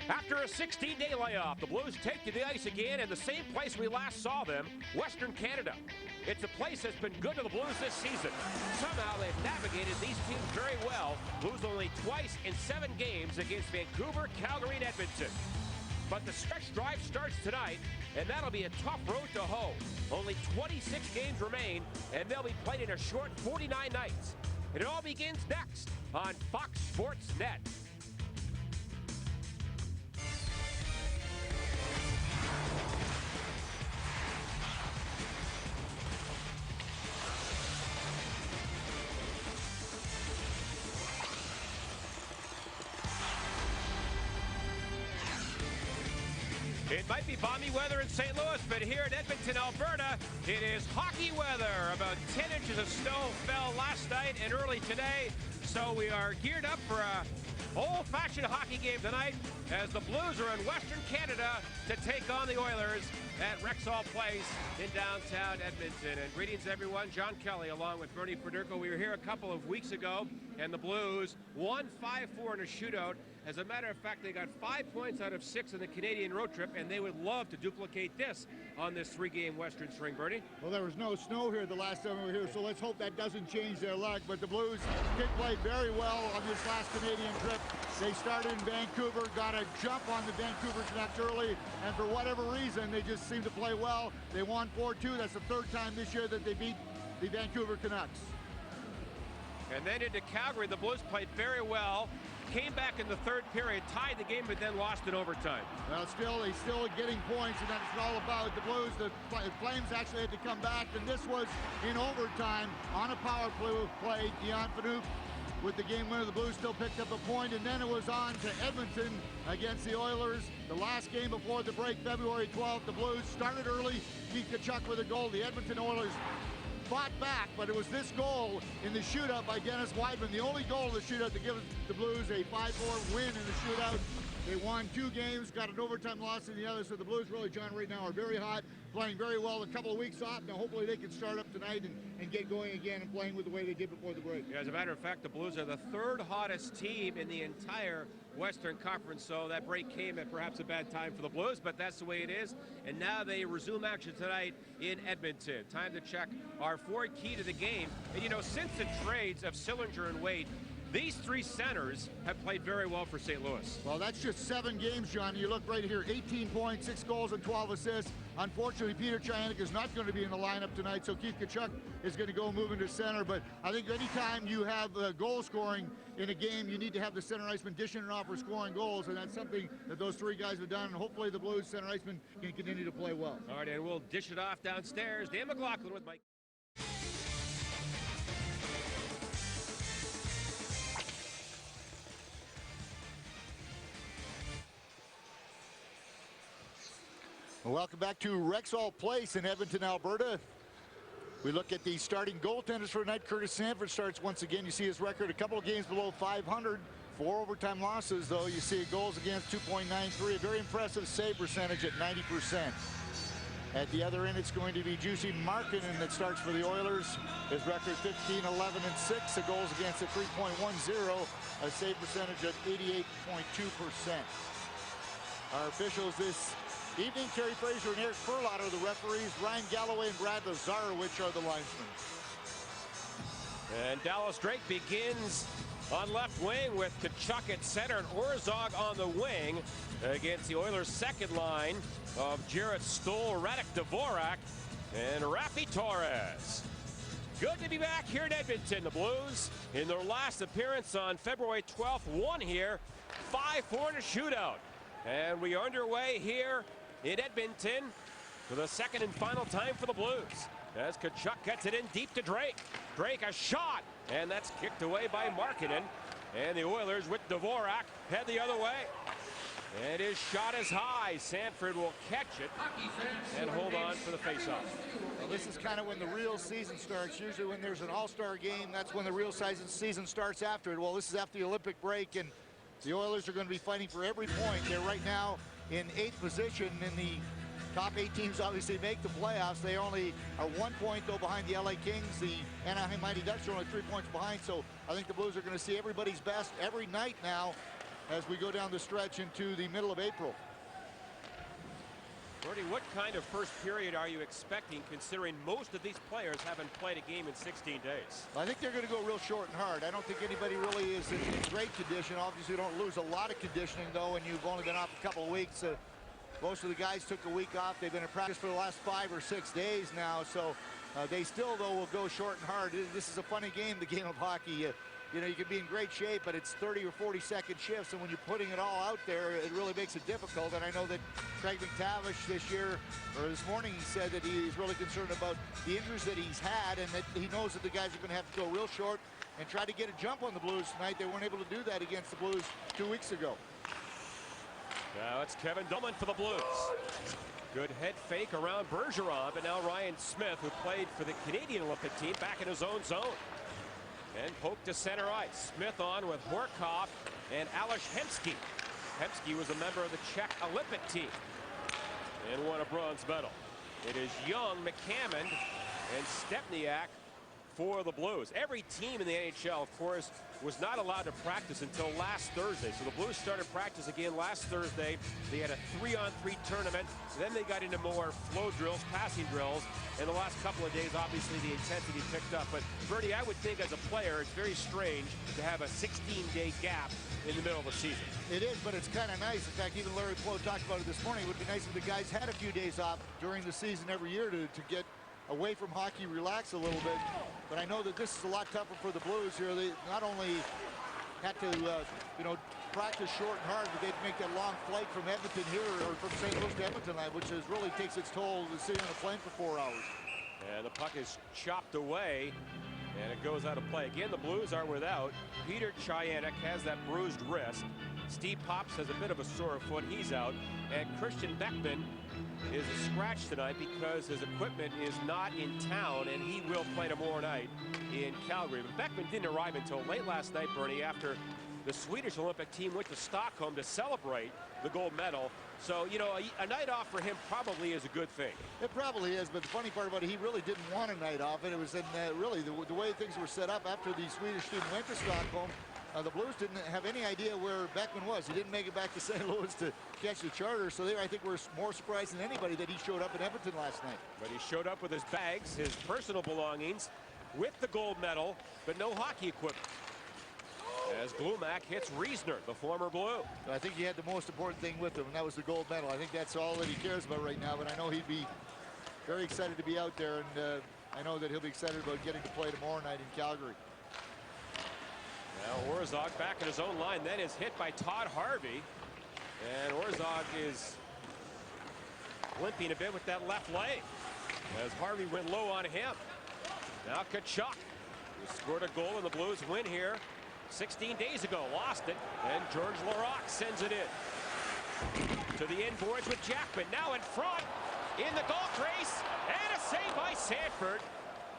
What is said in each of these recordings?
After a 16-day layoff, the Blues take to the ice again in the same place we last saw them, Western Canada. It's a place that's been good to the Blues this season. Somehow they've navigated these teams very well, lose only twice in 7 games against Vancouver, Calgary, and Edmonton. But the stretch drive starts tonight, and that'll be a tough road to hoe. Only 26 games remain, and they'll be played in a short 49 nights. And it all begins next on Fox Sports Net. It might be balmy weather in St. Louis, but here in Edmonton, Alberta, it is hockey weather. About 10 inches of snow fell last night and early today, so we are geared up for a old-fashioned hockey game tonight as the Blues are in Western Canada to take on the Oilers at Rexall Place in downtown Edmonton. And greetings, everyone. John Kelly along with Bernie Federko. We were here a couple of weeks ago, and the Blues won 5-4 in a shootout. As a matter of fact, they got 5 points out of 6 in the Canadian road trip, and they would love to duplicate this on this 3-game Western string, Bernie. Well, there was no snow here the last time we were here, so let's hope that doesn't change their luck. But the Blues did play very well on this last Canadian trip. They started in Vancouver, got a jump on the Vancouver Canucks early, and for whatever reason, they just seemed to play well. They won 4-2. That's the 3rd time this year that they beat the Vancouver Canucks. And then into Calgary, the Blues played very well. Came back in the 3rd period, tied the game, but then lost in overtime. Well, they're still getting points, and that's what it's all about. The Blues, the Flames actually had to come back, and this was in overtime on a power play. Dion Phaneuf with the game winner. The Blues still picked up a point, and then it was on to Edmonton against the Oilers. The last game before the break, February 12th, the Blues started early. Keith Tkachuk with a goal. The Edmonton Oilers fought back, but it was this goal in the shootout by Dennis Weidman, the only goal of the shootout to give the Blues a 5-4 win in the shootout. They won 2 games, got an overtime loss in the other, so the Blues really, John, right now are very hot, playing very well. A couple of weeks off. Now hopefully they can start up tonight and get going again and playing with the way they did before the break. Yeah, as a matter of fact, the Blues are the 3rd hottest team in the entire Western Conference, so that break came at perhaps a bad time for the Blues, but that's the way it is. And now they resume action tonight in Edmonton. Time to check our forward key to the game. And you know, since the trades of Sillinger and Wade, these 3 centers have played very well for St. Louis. Well, that's just 7 games, John. You look right here, 18 points, 6 goals, and 12 assists. Unfortunately, Peter Chianik is not going to be in the lineup tonight, so Keith Tkachuk is going to go move into center. But I think anytime you have goal scoring in a game, you need to have the center iceman dishing it off for scoring goals, and that's something that those 3 guys have done. And hopefully the Blues center iceman can continue to play well. All right, and we'll dish it off downstairs. Dan McLaughlin with Mike. Welcome back to Rexall Place in Edmonton, Alberta. We look at the starting goaltenders for tonight. Curtis Sanford starts once again. You see his record, a couple of games below 500. 4 overtime losses, though. You see goals against 2.93. A very impressive save percentage at 90%. At the other end, it's going to be Jussi Markkanen that starts for the Oilers. His record 15, 11, and 6. The goals against at 3.10. A save percentage at 88.2%. Our officials this evening, Kerry Fraser and Eric Furlot are the referees. Ryan Galloway and Brad Lazarowicz are the linesmen. And Dallas Drake begins on left wing with Tkachuk at center and Orzog on the wing against the Oilers' second line of Jarrett Stoll, Radek Dvorak, and Rafi Torres. Good to be back here in Edmonton. The Blues, in their last appearance on February 12th, won here 5-4 in a shootout. And we are underway here in Edmonton for the second and final time for the Blues as Tkachuk gets it in deep to Drake. Drake a shot, and that's kicked away by Markkanen. And the Oilers with Dvorak head the other way. And his shot is high. Sanford will catch it and hold on for the faceoff. Well, this is kind of when the real season starts. Usually when there's an all-star game, that's when the real season starts after it. Well, this is after the Olympic break, and the Oilers are going to be fighting for every point. They're right now in 8th position in the top 8 teams. Obviously make the playoffs. They only are 1 point though behind the LA Kings. The Anaheim Mighty Ducks are only 3 points behind. So I think the Blues are going to see everybody's best every night now as we go down the stretch into the middle of April. Bernie, what kind of first period are you expecting, considering most of these players haven't played a game in 16 days? I think they're going to go real short and hard. I don't think anybody really is in great condition. Obviously, you don't lose a lot of conditioning, though, when you've only been off a couple of weeks. Most of the guys took a week off. They've been in practice for the last 5 or 6 days now, so they still, though, will go short and hard. This is a funny game, the game of hockey. You know, you can be in great shape, but it's 30 or 40-second shifts, and when you're putting it all out there, it really makes it difficult. And I know that Craig McTavish this year, or this morning, he said that he's really concerned about the injuries that he's had, and that he knows that the guys are going to have to go real short and try to get a jump on the Blues tonight. They weren't able to do that against the Blues 2 weeks ago. Now it's Kevin Dillman for the Blues. Good head fake around Bergeron, but now Ryan Smith, who played for the Canadian Olympic team, back in his own zone. And poked to center ice. Smith on with Horkoff and Ales Hemsky. Hemsky was a member of the Czech Olympic team and won a bronze medal. It is Young, McCammon, and Stepniak for the Blues. Every team in the NHL, of course, was not allowed to practice until last Thursday. So the Blues started practice again last Thursday. They had a 3-on-3 tournament. Then they got into more flow drills, passing drills. In the last couple of days, obviously, the intensity picked up. But, Bertie, I would think as a player, it's very strange to have a 16-day gap in the middle of the season. It is, but it's kind of nice. In fact, even Larry Poe talked about it this morning. It would be nice if the guys had a few days off during the season every year to get away from hockey, relax a little bit. But I know that this is a lot tougher for the Blues here. They not only had to, practice short and hard, but they'd make that long flight from Edmonton here, or from St. Louis to Edmonton, which really takes its toll to sitting on a plane for 4 hours. And the puck is chopped away, and it goes out of play. Again, the Blues are without. Peter Chayanek has that bruised wrist. Steve Pops has a bit of a sore foot. He's out. And Christian Beckman is a scratch tonight because his equipment is not in town, and he will play tomorrow night in Calgary. But Beckman didn't arrive until late last night, Bernie, after the Swedish Olympic team went to Stockholm to celebrate the gold medal. So, you know, a night off for him probably is a good thing. It probably is, but the funny part about it, he really didn't want a night off. And it was in really the way things were set up after the Swedish team went to Stockholm. The Blues didn't have any idea where Beckman was. He didn't make it back to St. Louis to catch the charter, so I think we're more surprised than anybody that he showed up in Edmonton last night. But he showed up with his bags, his personal belongings, with the gold medal, but no hockey equipment. As Glumak hits Riesner, the former Blue. I think he had the most important thing with him, and that was the gold medal. I think that's all that he cares about right now, but I know he'd be very excited to be out there, and I know that he'll be excited about getting to play tomorrow night in Calgary. Now Orzog back in his own line, then is hit by Todd Harvey. And Orzog is limping a bit with that left leg as Harvey went low on him. Now Tkachuk, who scored a goal in the Blues win here 16 days ago, lost it, and George Laraque sends it in. To the inboards with Jackman, now in front, in the goal crease, and a save by Sanford.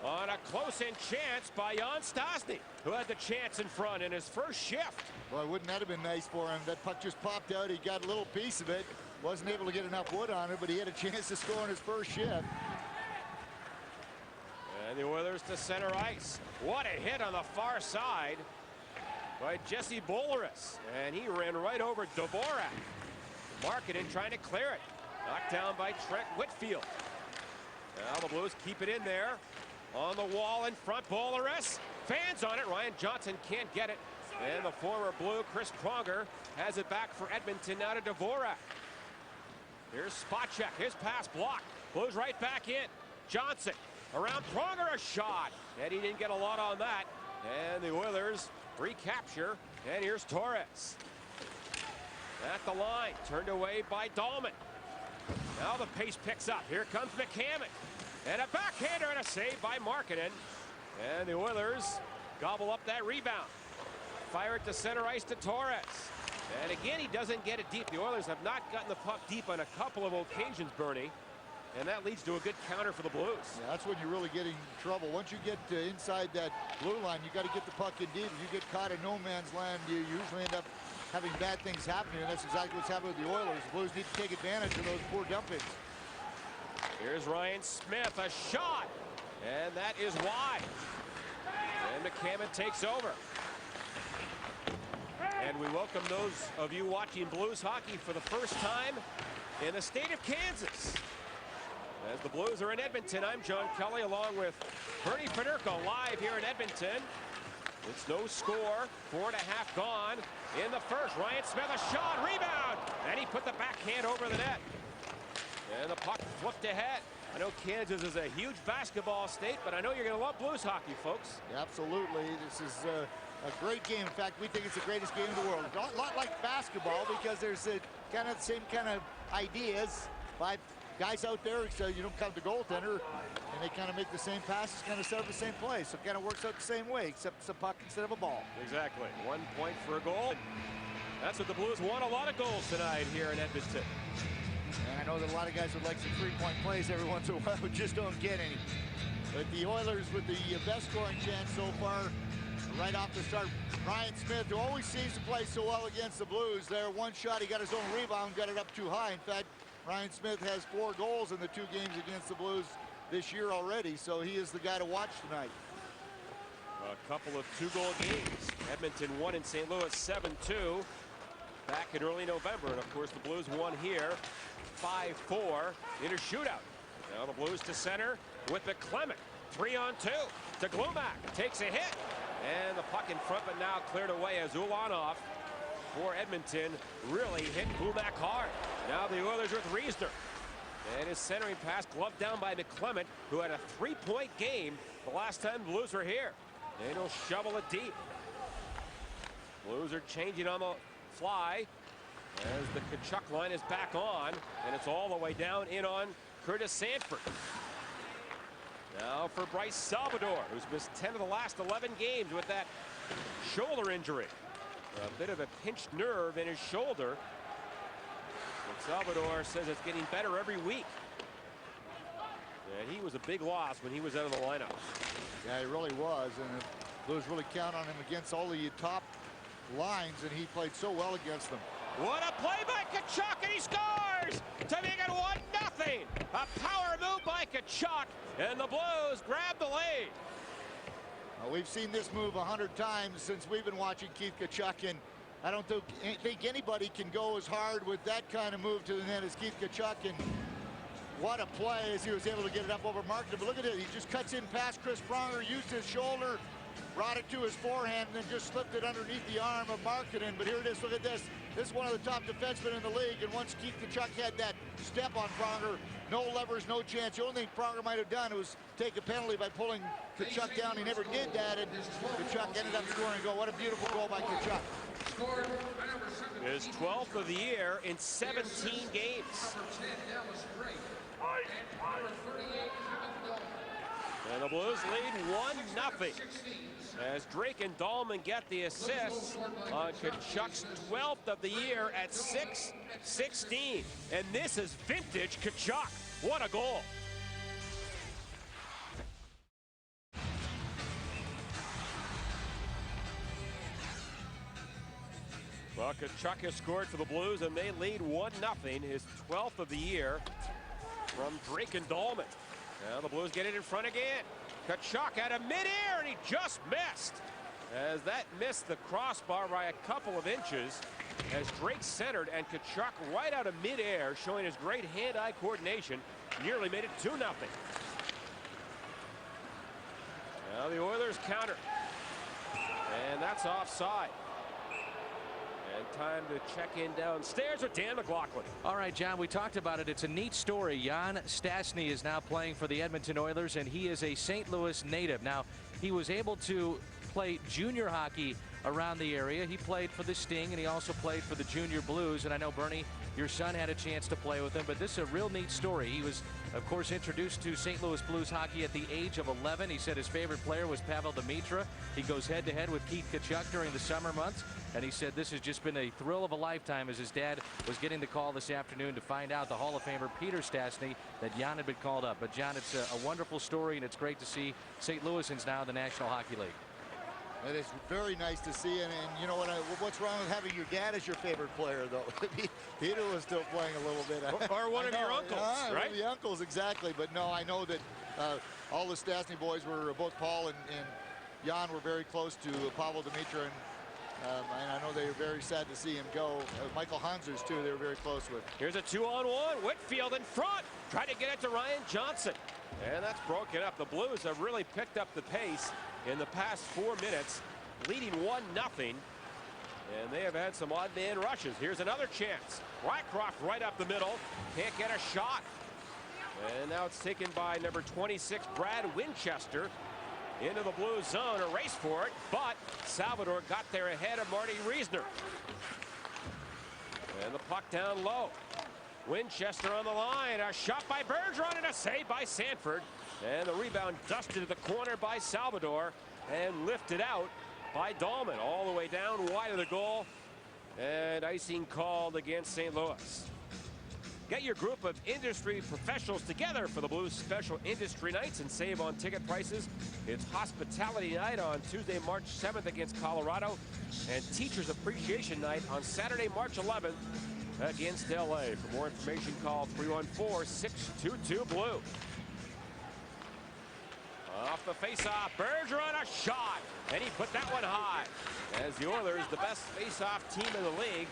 On a close-in chance by Jan Stastny, who had the chance in front in his first shift. Boy, wouldn't that have been nice for him? That puck just popped out. He got a little piece of it. Wasn't able to get enough wood on it, but he had a chance to score in his first shift. And the Oilers to center ice. What a hit on the far side by Jesse Boleris. And he ran right over Dvorak. Markkanen trying to clear it. Knocked down by Trent Whitfield. Now the Blues keep it in there. On the wall in front, Boleris. Fans on it. Ryan Johnson can't get it. And the former Blue, Chris Pronger, has it back for Edmonton, now to Dvorak. Here's Spacek. His pass blocked. Blues right back in. Johnson around Pronger, a shot. And he didn't get a lot on that. And the Oilers recapture. And here's Torres. At the line. Turned away by Dahlman. Now the pace picks up. Here comes McCammon. And a backhander and a save by Markkanen. And the Oilers gobble up that rebound. Fire it to center ice to Torres. And again, he doesn't get it deep. The Oilers have not gotten the puck deep on a couple of occasions, Bernie. And that leads to a good counter for the Blues. Yeah, that's when you're really getting in trouble. Once you get inside that blue line, you got to get the puck in deep. If you get caught in no man's land, you usually end up having bad things happening. And that's exactly what's happened with the Oilers. The Blues need to take advantage of those poor dump-ins. Here's Ryan Smith, a shot, and that is wide. And McCammon takes over. And we welcome those of you watching Blues hockey for the first time in the state of Kansas. As the Blues are in Edmonton, I'm John Kelly along with Bernie Federko live here in Edmonton. It's no score, 4.5 gone in the first. Ryan Smith, a shot, rebound, and he put the backhand over the net. And the puck flipped ahead. I know Kansas is a huge basketball state, but I know you're going to love Blues hockey, folks. Absolutely. This is a great game. In fact, we think it's the greatest game in the world. A lot like basketball because there's kind of the same kind of ideas. 5 guys out there, so you don't count the goaltender, and they kind of make the same passes, kind of set up the same play. So it kind of works out the same way, except it's a puck instead of a ball. Exactly. 1 point for a goal. That's what the Blues won. A lot of goals tonight here in Edmonton. And I know that a lot of guys would like some 3-point plays every once in a while, just don't get any. But the Oilers with the best scoring chance so far, right off the start. Ryan Smith, who always seems to play so well against the Blues there. One shot, he got his own rebound, got it up too high. In fact, Ryan Smith has 4 goals in the 2 games against the Blues this year already, so he is the guy to watch tonight. A couple of 2-goal games. Edmonton won in St. Louis 7-2 back in early November, and of course the Blues won here 5-4 in a shootout. Now the Blues to center with McClement. 3-on-2 to Glumak. Takes a hit. And the puck in front, but now cleared away as Ulanov for Edmonton really hit Glumak hard. Now the Oilers with Riesner. And his centering pass gloved down by McClement, who had a 3-point game the last time the Blues were here. And he'll shovel it deep. Blues are changing on the fly as the Tkachuk line is back on, and it's all the way down in on Curtis Sanford. Now for Bryce Salvador, who's missed 10 of the last 11 games with that shoulder injury. A bit of a pinched nerve in his shoulder. And Salvador says it's getting better every week. And he was a big loss when he was out of the lineup. Yeah, he really was, and the Blues really count on him against all the top lines, and he played so well against them. What a play by Tkachuk, and he scores to make it 1-0. A power move by Tkachuk, and the Blues grab the lead. We've seen this move 100 times since we've been watching Keith Tkachuk, and I don't think anybody can go as hard with that kind of move to the net as Keith Tkachuk. And what a play as he was able to get it up over Markkanen. But look at it, he just cuts in past Chris Pronger, used his shoulder, brought it to his forehand, and then just slipped it underneath the arm of Markkanen. But here it is, look at this. This is one of the top defensemen in the league, and once Keith Tkachuk had that step on Pronger, no levers, no chance. The only thing Pronger might have done was take a penalty by pulling Tkachuk down. He never did that, and Tkachuk ended up scoring a goal. What a beautiful goal by Tkachuk. His 12th of the year in 17 games. And the Blues lead 1-0 as Drake and Dahlman get the assist on Tkachuk's 12th of the year at 6-16. And this is vintage Tkachuk. What a goal. Well, Tkachuk has scored for the Blues, and they lead 1-0, his 12th of the year from Drake and Dahlman. Now the Blues get it in front again. Tkachuk out of midair, and he just missed. As that missed the crossbar by a couple of inches, as Drake centered and Tkachuk right out of midair, showing his great hand-eye coordination, nearly made it 2-0. Now the Oilers counter, and that's offside. And time to check in downstairs with Dan McLaughlin. All right, John, we talked about it. It's a neat story. Jan Stastny is now playing for the Edmonton Oilers, and he is a St. Louis native. Now, he was able to play junior hockey around the area. He played for the Sting, and he also played for the Junior Blues. And I know, Bernie, your son had a chance to play with him, but this is a real neat story. He was, of course, introduced to St. Louis Blues hockey at the age of 11. He said his favorite player was Pavel Demitra. He goes head-to-head with Keith Tkachuk during the summer months, and he said this has just been a thrill of a lifetime as his dad was getting the call this afternoon to find out the Hall of Famer Peter Stastny that Jan had been called up. But, John, it's a wonderful story, and it's great to see St. Louisans now in the National Hockey League. It is very nice to see, and you know what? What's wrong with having your dad as your favorite player, though? Peter was still playing a little bit. Or one of your uncles, right? One of the uncles, exactly. But no, I know that all the Stastny boys were, both Paul and Jan were very close to Pavel Demitra, and And I know they were very sad to see him go. Michael Hansers, too, they were very close with. Here's a 2-on-1. Whitfield in front. Trying to get it to Ryan Johnson. And that's broken up. The Blues have really picked up the pace in the past 4 minutes, leading 1-0. And they have had some odd man rushes. Here's another chance. Rycroft right up the middle. Can't get a shot. And now it's taken by number 26, Brad Winchester. Into the Blues zone, a race for it, but Salvador got there ahead of Marty Reisner. And the puck down low. Winchester on the line, a shot by Bergeron and a save by Sanford. And the rebound dusted to the corner by Salvador and lifted out by Dahlman all the way down wide of the goal. And icing called against St. Louis. Get your group of industry professionals together for the Blues Special Industry Nights and save on ticket prices. It's Hospitality Night on Tuesday, March 7th against Colorado, and Teachers Appreciation Night on Saturday, March 11th against LA. For more information, call 314-622-BLUE. Off the faceoff, Bergeron, a shot, and he put that one high. As the Oilers, the best faceoff team in the league,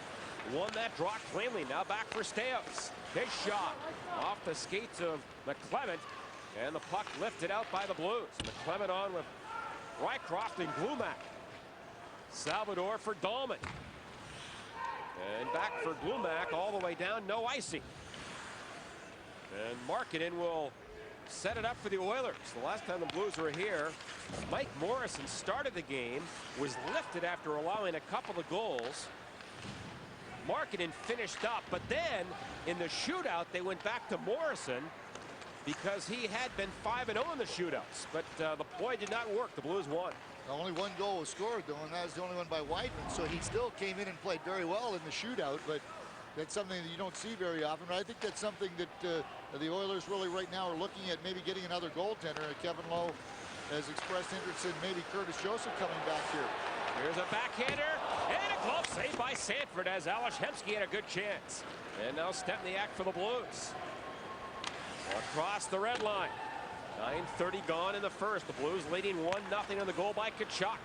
won that draw cleanly. Now back for Staios. His shot off the skates of McClement, and the puck lifted out by the Blues. McClement on with Rycroft and Glumak. Salvador for Dahlman. And back for Glumak all the way down, no icing. And Markkanen will set it up for the Oilers. The last time the Blues were here, Mike Morrison started the game, was lifted after allowing a couple of goals. Markkanen finished up, but then in the shootout they went back to Morrison because he had been 5-0 in the shootouts, but the ploy did not work. The Blues won. Only one goal was scored, though, and that was the only one by Weidman, so he still came in and played very well in the shootout, but that's something that you don't see very often. But I think that's something that the Oilers really right now are looking at, maybe getting another goaltender. Kevin Lowe has expressed interest in maybe Curtis Joseph coming back here. Here's a backhander, and a glove save by Sanford as Ales Hemsky had a good chance. And now Stempniak for the Blues. Across the red line. 9:30 gone in the first. The Blues leading 1-0 on the goal by Tkachuk.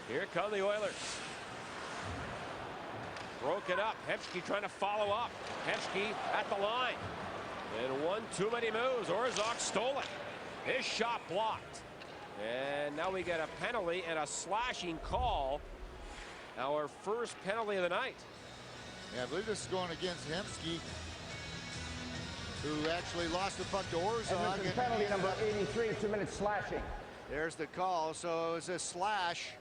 Here come the Oilers. Broken up. Hemsky trying to follow up. Hemsky at the line. And one too many moves. Orzog stole it. His shot blocked. And now we get a penalty and a slashing call. Our first penalty of the night. Yeah, I believe this is going against Hemsky, who actually lost the puck to Orzog. And penalty number 83, 2-minute slashing. There's the call. So it was a slash.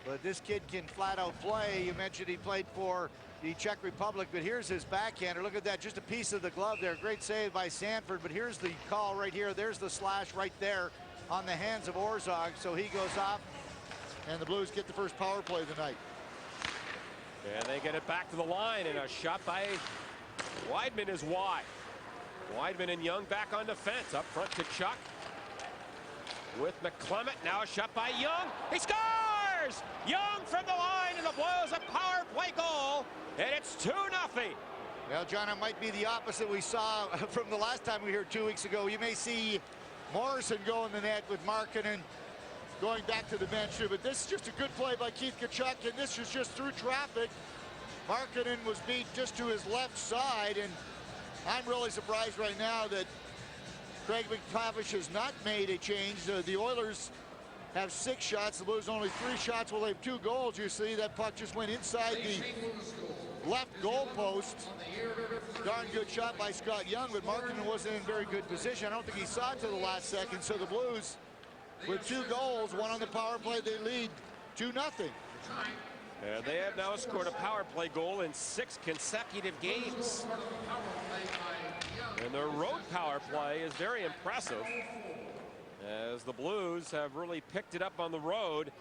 But this kid can flat out play. You mentioned he played for the Czech Republic, but here's his backhander. Look at that, just a piece of the glove there. Great save by Sanford, but here's the call right here. There's the slash right there on the hands of Orzog. So he goes off, and the Blues get the first power play of the night. And they get it back to the line, and a shot by Weidman is wide. Weidman and Young back on defense. Up front to Chuck with McClement. Now a shot by Young. He scores! Young from the line, and the Blues a power play goal, and it's 2-0. Well, John, it might be the opposite we saw from the last time we were here 2 weeks ago. You may see Morrison go in the net with Markkanen going back to the bench, but this is just a good play by Keith Tkachuk, and this is just through traffic. Markkanen was beat just to his left side, and I'm really surprised right now that Craig McTavish has not made a change. The Oilers have 6 shots, the Blues only 3 shots. Well, they have 2 goals. You see that puck just went inside the left goal post. Darn good shot by Scott Young, but Markkanen wasn't in very good position. I don't think he saw it to the last second. So the Blues, with 2 goals, 1 on the power play, they lead 2-0. And they have now scored a power play goal in 6 consecutive games. And their road power play is very impressive, as the Blues have really picked it up on the road.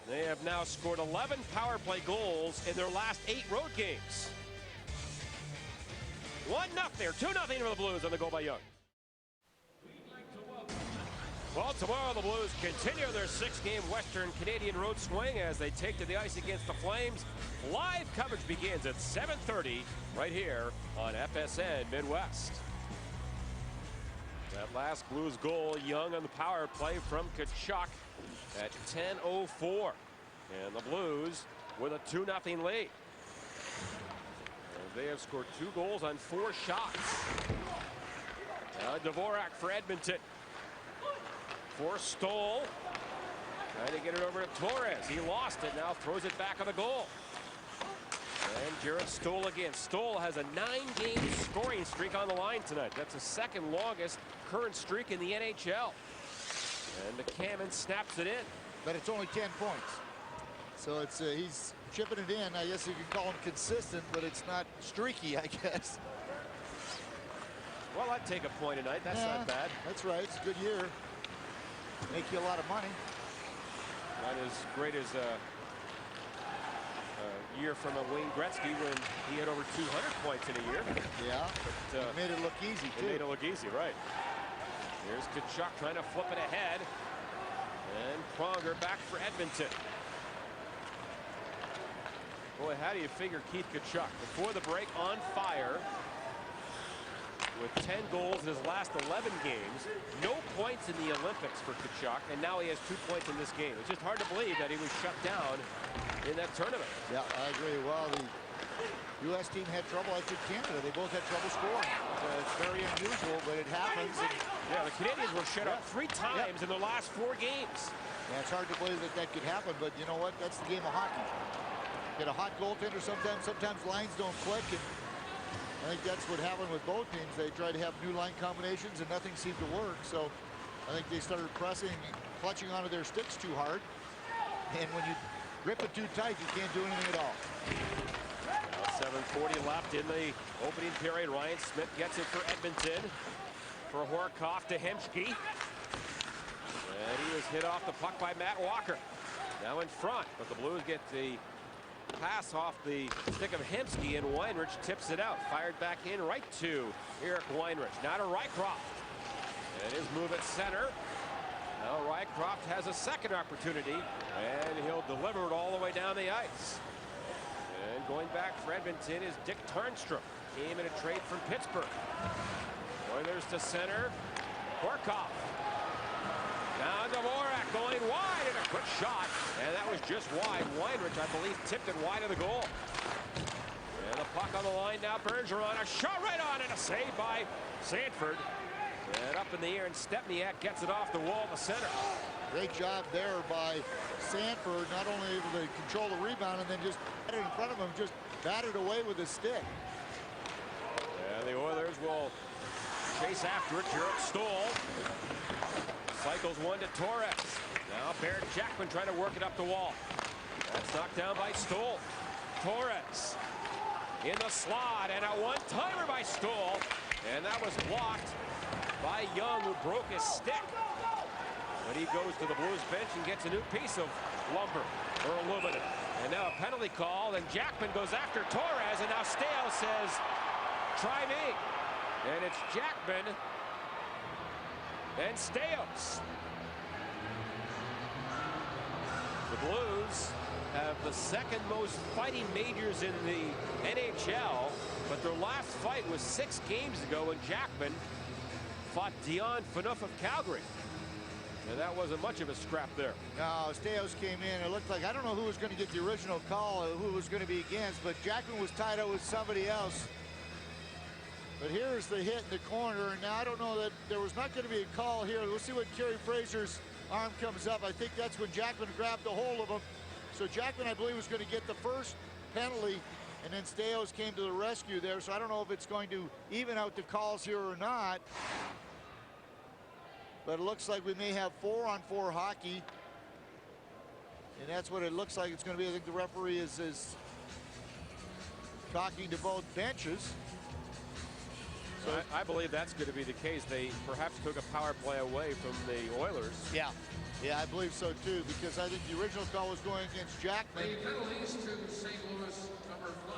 They have now scored 11 power play goals in their last 8 road games. 1-0 there, 2-0 for the Blues on the goal by Young. Well, tomorrow the Blues continue their 6-game Western Canadian road swing as they take to the ice against the Flames. Live coverage begins at 7:30 right here on FSN Midwest. That last Blues goal, Young on the power play from Tkachuk at 10:04. And the Blues with a 2-0 lead. And they have scored 2 goals on 4 shots. Now Dvorak for Edmonton. For Stoll. Trying to get it over to Torres. He lost it. Now throws it back on the goal. And Jarrett Stoll again. Stoll has a 9-game scoring streak on the line tonight. That's the second longest current streak in the NHL. And McCammon snaps it in. But it's only 10 points. So it's he's chipping it in. I guess you can call him consistent, but it's not streaky, I guess. Well, I'd take a point tonight. That's not bad. That's right. It's a good year. Make you a lot of money. Not as great as a year from a Wayne Gretzky when he had over 200 points in a year. Yeah, but it made it look easy, too. It made it look easy, right. Here's Tkachuk trying to flip it ahead. And Pronger back for Edmonton. Boy, how do you figure Keith Tkachuk? Before the break, on fire. With 10 goals in his last 11 games. No points in the Olympics for Tkachuk. And now he has 2 points in this game. It's just hard to believe that he was shut down in that tournament. Yeah, I agree. Well, the U.S. team had trouble. I think Canada, they both had trouble scoring. It's very unusual, but it happens. And yeah, the Canadians were shut out 3 times in their last 4 games. Yeah, it's hard to believe that that could happen, but you know what? That's the game of hockey. Get a hot goaltender sometimes lines don't click, and I think that's what happened with both teams. They tried to have new line combinations and nothing seemed to work. So I think they started pressing, clutching onto their sticks too hard. And when you grip it too tight, you can't do anything at all. Now 7:40 left in the opening period. Ryan Smith gets it for Edmonton. For Horkoff to Hemsky. And he was hit off the puck by Matt Walker. Now in front, but the Blues get the pass off the stick of Hemsky, and Weinrich tips it out. Fired back in right to Eric Weinrich. Now to Rycroft. And his move at center. Now Rycroft has a second opportunity, and he'll deliver it all the way down the ice. And going back for Edmonton is Dick Tarnstrom. Came in a trade from Pittsburgh. Oilers to center. Horkoff. Now Dvorak going wide, and a quick shot. And that was just wide. Weinrich, I believe, tipped it wide of the goal. And the puck on the line now. Bergeron, a shot right on, and a save by Sanford. And up in the air, and Stepniak gets it off the wall to center. Great job there by Sanford, not only able to control the rebound and then just get it in front of him, just batted away with his stick. And the Oilers will chase after it. Jarrett Stoll cycles one to Torres. Now Barrett Jackman trying to work it up the wall. That's knocked down by Stoll. Torres in the slot, and a one-timer by Stoll. And that was blocked by Young, who broke his stick. But he goes to the Blues bench and gets a new piece of lumber or aluminum. And now a penalty call, and Jackman goes after Torres, and now Stale says, try me. And it's Jackman and Stales. The Blues have the second most fighting majors in the NHL, but their last fight was 6 games ago when Jackman fought Dion Phaneuf of Calgary. And that wasn't much of a scrap there. No, Stales came in. It looked like, I don't know who was going to get the original call, who it was going to be against, but Jackman was tied up with somebody else. But here's the hit in the corner, and now I don't know that there was not going to be a call here. We'll see when Kerry Fraser's arm comes up. I think that's when Jackman grabbed a hold of him. So Jackman, I believe, was going to get the first penalty, and then Stales came to the rescue there. So I don't know if it's going to even out the calls here or not. But it looks like we may have 4-on-4 hockey. And that's what it looks like it's going to be. I think the referee is talking to both benches. So I believe that's going to be the case. They perhaps took a power play away from the Oilers. Yeah, I believe so too, because I think the original call was going against Jackman.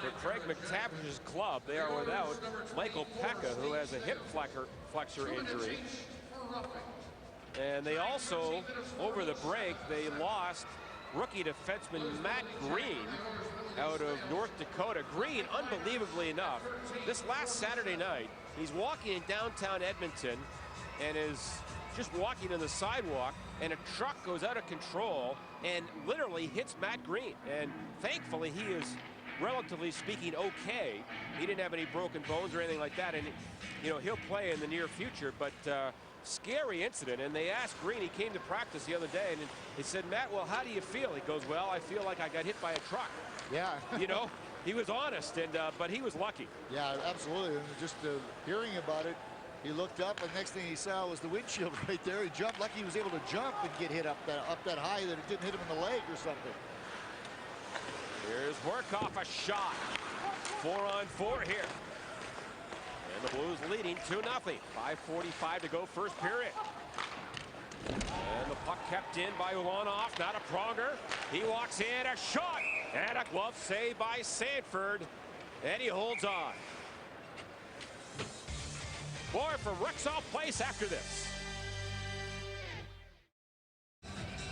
For Craig McTavish's club, they are without Michael Pekka, who has a hip flexor injury. And they also, over the break, they lost rookie defenseman Matt Green out of North Dakota. Green, unbelievably enough, this last Saturday night, he's walking in downtown Edmonton and is just walking on the sidewalk, and a truck goes out of control and literally hits Matt Green. And thankfully, he is, relatively speaking, okay. He didn't have any broken bones or anything like that, and you know, he'll play in the near future. But scary incident. And they asked Green, he came to practice the other day, and he said, Matt, well, how do you feel? He goes, well, I feel like I got hit by a truck. Yeah. You know, he was honest, and but he was lucky. Yeah, absolutely. And just hearing about it, he looked up, and next thing he saw was the windshield right there. He jumped, lucky he was able to jump and get hit up that high that it didn't hit him in the leg or something. Here's Horkoff, a shot. 4-on-4 here. And the Blues leading 2-0. 5:45 to go, first period. And the puck kept in by Ulanov, not a Pronger. He walks in, a shot, and a glove save by Sanford. And he holds on. More for Rexall Place after this.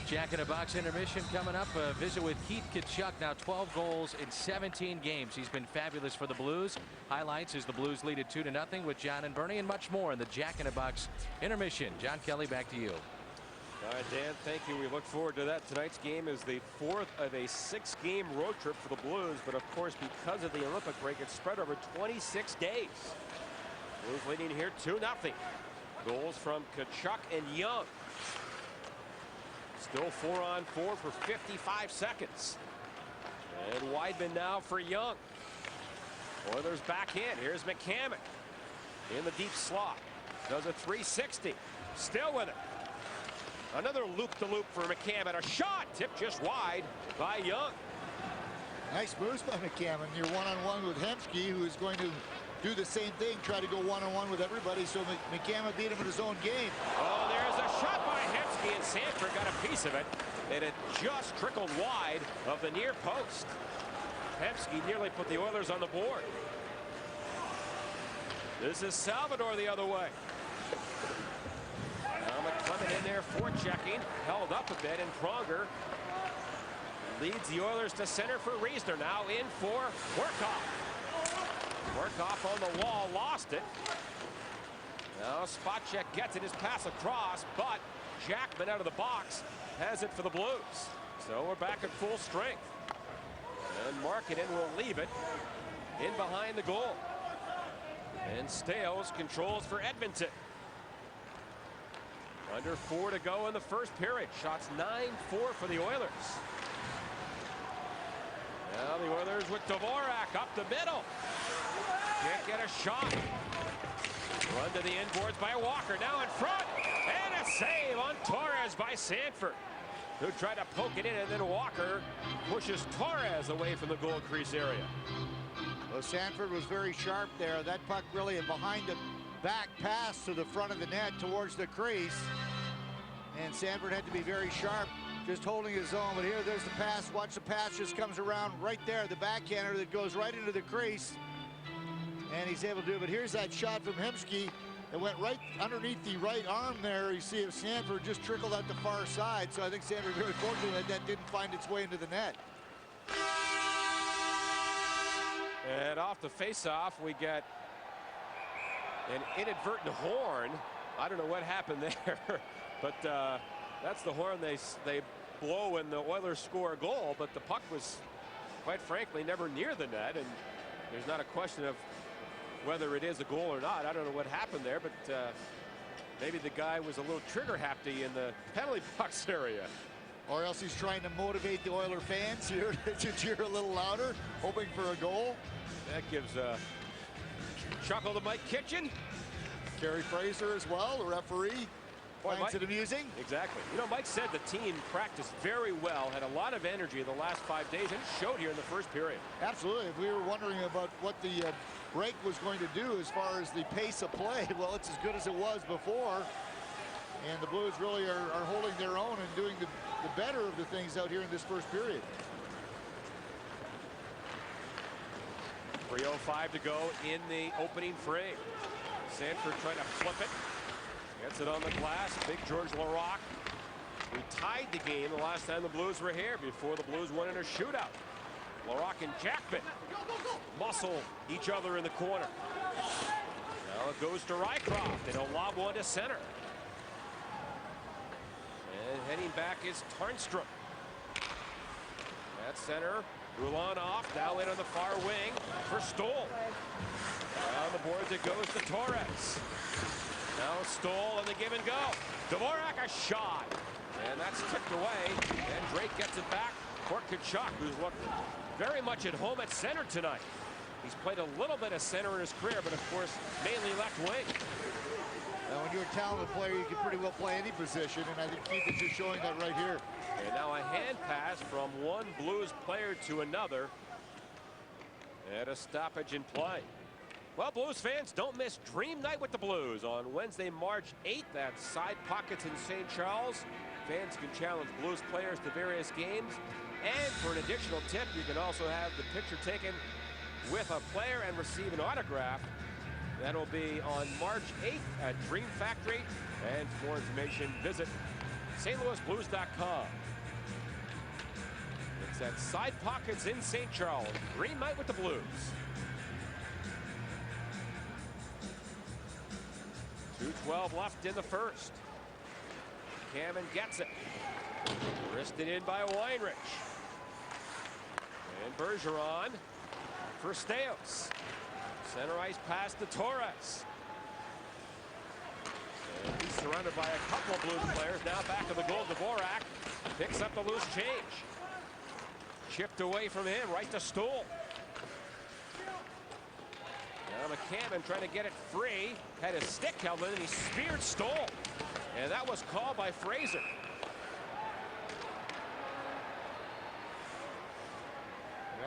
Jack in a Box intermission coming up. A visit with Keith Tkachuk. Now 12 goals in 17 games. He's been fabulous for the Blues. Highlights as the Blues lead it 2-0 with John and Bernie, and much more in the Jack in a Box intermission. John Kelly, back to you. All right, Dan, thank you. We look forward to that. Tonight's game is the 4th of a 6-game road trip for the Blues, but of course, because of the Olympic break, it's spread over 26 days. Blues leading here 2-0. Goals from Tkachuk and Young. Still 4-on-4 for 55 seconds. And Weidman now for Young. Oilers back in. Here's McCammon in the deep slot. Does a 360. Still with it. Another loop-to-loop for McCammon. A shot tipped just wide by Young. Nice moves by McCammon. You're one-on-one with Hemsky, who is going to do the same thing, try to go one-on-one with everybody, so McCammon beat him in his own game. Oh, there's a shot by Hemsky, and Sanford got a piece of it, and it just trickled wide of the near post. Hemsky nearly put the Oilers on the board. This is Salvador the other way. Now McClement in there forechecking, held up a bit, and Pronger leads the Oilers to center for Riesner. Now in for Horkoff. Horkoff on the wall, lost it. Now Spacek gets it, his pass across, but Jackman out of the box has it for the Blues. So we're back at full strength. And Markkanen will leave it in behind the goal. And Stales controls for Edmonton. Under 4 to go in the first period. Shots 9-4 for the Oilers. Now the Oilers with Dvorak up the middle. Can't get a shot. Run to the inboards by Walker. Now in front. And a save on Torres by Sanford, who tried to poke it in, and then Walker pushes Torres away from the goal crease area. Well, Sanford was very sharp there. That puck really behind the back pass to the front of the net towards the crease. And Sanford had to be very sharp, just holding his own. But here, there's the pass. Watch the pass just comes around right there. The backhander that goes right into the crease. And he's able to do it. But here's that shot from Hemsky. It went right underneath the right arm there. You see if Sanford just trickled out the far side. So I think Sanford very fortunate that didn't find its way into the net. And off the face-off, we get an inadvertent horn. I don't know what happened there, but that's the horn they blow when the Oilers score a goal. But the puck was, quite frankly, never near the net, and there's not a question of whether it is a goal or not. I don't know what happened there, but maybe the guy was a little trigger happy in the penalty box area. Or else he's trying to motivate the Oiler fans here to cheer a little louder, hoping for a goal. That gives a chuckle to Mike Kitchen. Kerry Fraser as well, the referee. Finds it amusing. Exactly. You know, Mike said the team practiced very well, had a lot of energy the last 5 days, and it showed here in the first period. Absolutely. If we were wondering about what the break was going to do as far as the pace of play, well, it's as good as it was before. And the Blues really are holding their own and doing the better of the things out here in this first period. 3:05 to go in the opening frame. Sanford trying to flip it. Gets it on the glass. Big George Larocque. We tied the game the last time the Blues were here before the Blues went in a shootout. Larocque and Jackman muscle each other in the corner. Now it goes to Rycroft, and he'll lob one to center. And Heading back is Tarnstrom. At center, Ulanov now in on the far wing for Stoll. Around the boards it goes to Torres. Now Stoll on the give and go. Dvorak a shot. And that's tipped away. And Drake gets it back for Tkachuk, who's looked very much at home at center tonight. He's played a little bit of center in his career, but of course, mainly left wing. Now, when you're a talented player, you can pretty well play any position, and I think Keith is just showing that right here. And now a hand pass from one Blues player to another. And a stoppage in play. Well, Blues fans, don't miss Dream Night with the Blues on Wednesday, March 8th at Side Pockets in St. Charles. Fans can challenge Blues players to various games. And for an additional tip, you can also have the picture taken with a player and receive an autograph. That'll be on March 8th at Dream Factory. And for more information, visit stlouisblues.com. It's at Side Pockets in St. Charles. Dream Night with the Blues. 2:12 left in the first. Cameron gets it. Wristed in by Weinrich. And Bergeron for Steos. Center ice pass to Torres. And he's surrounded by a couple of Blues players. Now back to the goal. Dvorak picks up the loose change. Chipped away from him, right to Stoll. Now McCammon trying to get it free. Had his stick held in and he speared Stoll. And that was called by Fraser.